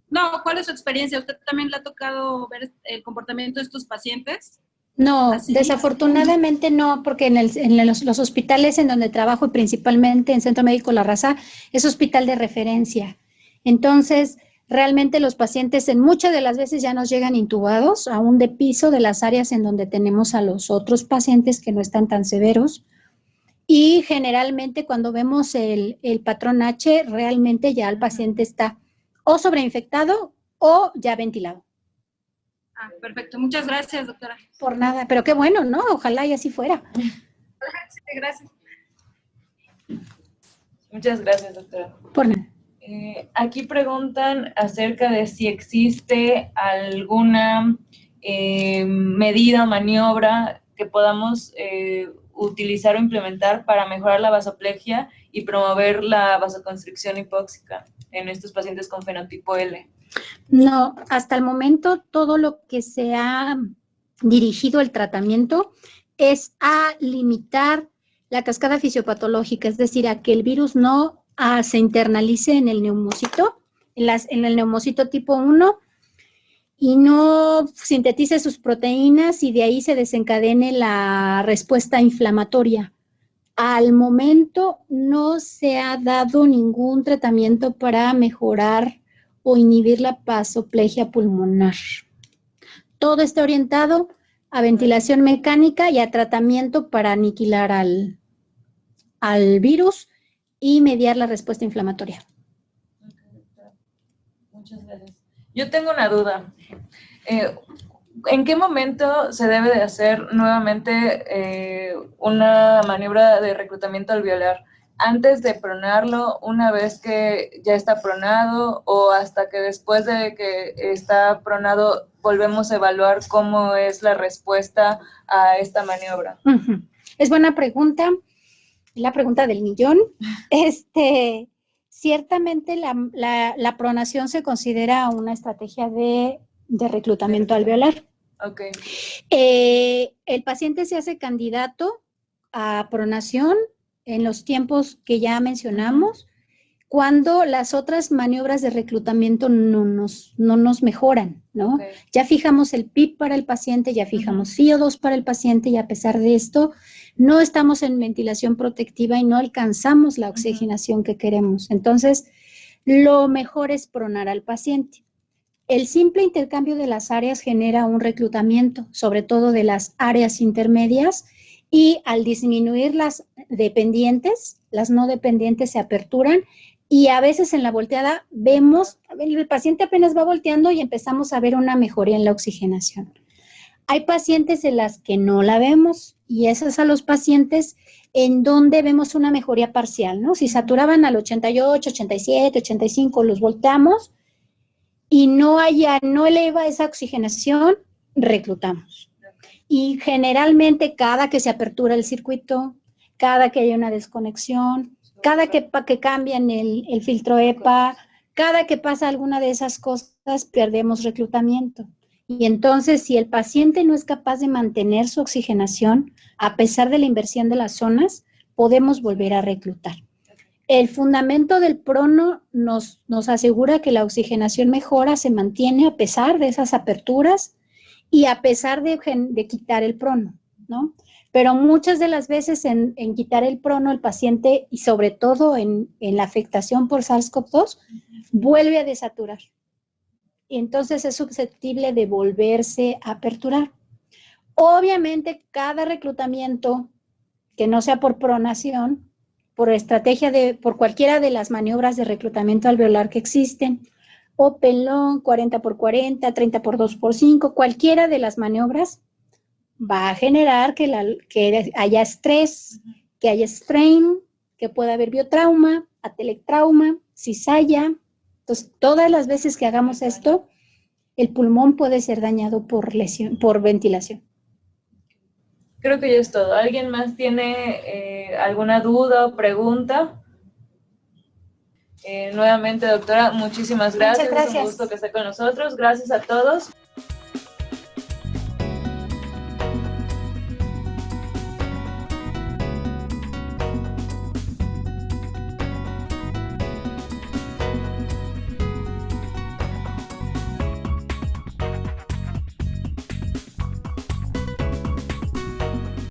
No, ¿cuál es su experiencia? ¿Usted también le ha tocado ver el comportamiento de estos pacientes? No, ¿Así? Desafortunadamente no, porque en los hospitales en donde trabajo, y principalmente en Centro Médico La Raza, es hospital de referencia. Entonces, realmente los pacientes en muchas de las veces ya nos llegan intubados, aún de piso de las áreas en donde tenemos a los otros pacientes que no están tan severos. Y generalmente cuando vemos el patrón H, realmente ya el paciente está o sobreinfectado o ya ventilado. Ah, perfecto. Muchas gracias, doctora. Por nada, pero qué bueno, ¿no? Ojalá y así fuera. Sí, gracias. Muchas gracias, doctora. Por nada. Aquí preguntan acerca de si existe alguna medida o maniobra que podamos utilizar o implementar para mejorar la vasoplegia y promover la vasoconstricción hipóxica en estos pacientes con fenotipo L. No, hasta el momento todo lo que se ha dirigido el tratamiento es a limitar la cascada fisiopatológica, es decir, a que el virus no se internalice en el neumocito, en el neumocito tipo 1 y no sintetice sus proteínas y de ahí se desencadene la respuesta inflamatoria. Al momento no se ha dado ningún tratamiento para mejorar o inhibir la vasoplegia pulmonar. Todo está orientado a ventilación mecánica y a tratamiento para aniquilar al virus y mediar la respuesta inflamatoria. Muchas gracias. Yo tengo una duda. ¿En qué momento se debe de hacer nuevamente una maniobra de reclutamiento alveolar? ¿Antes de pronarlo, una vez que ya está pronado, o hasta que después de que está pronado volvemos a evaluar cómo es la respuesta a esta maniobra? Es buena pregunta, la pregunta del millón. Ciertamente la pronación se considera una estrategia de reclutamiento alveolar. Okay. El paciente se hace candidato a pronación en los tiempos que ya mencionamos, cuando las otras maniobras de reclutamiento no nos mejoran, ¿no? Okay. Ya fijamos el PIB para el paciente, ya fijamos CO2 para el paciente y a pesar de esto, no estamos en ventilación protectiva y no alcanzamos la oxigenación que queremos. Entonces, lo mejor es pronar al paciente. El simple intercambio de las áreas genera un reclutamiento, sobre todo de las áreas intermedias, y al disminuir las dependientes, las no dependientes se aperturan y a veces en la volteada vemos, el paciente apenas va volteando y empezamos a ver una mejoría en la oxigenación. Hay pacientes en las que no la vemos y esos a los pacientes en donde vemos una mejoría parcial, ¿no? Si saturaban al 88, 87, 85, los volteamos y no eleva esa oxigenación, reclutamos. Y generalmente cada que se apertura el circuito, cada que hay una desconexión, cada que cambian el filtro EPA, cada que pasa alguna de esas cosas, perdemos reclutamiento. Y entonces, si el paciente no es capaz de mantener su oxigenación, a pesar de la inversión de las zonas, podemos volver a reclutar. El fundamento del prono nos asegura que la oxigenación mejora, se mantiene a pesar de esas aperturas, y a pesar de quitar el prono, ¿no? Pero muchas de las veces en quitar el prono, el paciente, y sobre todo en la afectación por SARS-CoV-2, vuelve a desaturar. Y entonces es susceptible de volverse a aperturar. Obviamente, cada reclutamiento que no sea por pronación, por cualquiera de las maniobras de reclutamiento alveolar que existen, o pelón, 40x40, 30x2x5, cualquiera de las maniobras va a generar que haya estrés, que haya strain, que pueda haber biotrauma, atelectrauma, cizalla. Entonces, todas las veces que hagamos esto, el pulmón puede ser dañado por ventilación. Creo que ya es todo. ¿Alguien más tiene alguna duda o pregunta? Nuevamente, doctora, muchísimas gracias. Muchas gracias. Es un gusto que esté con nosotros. Gracias a todos.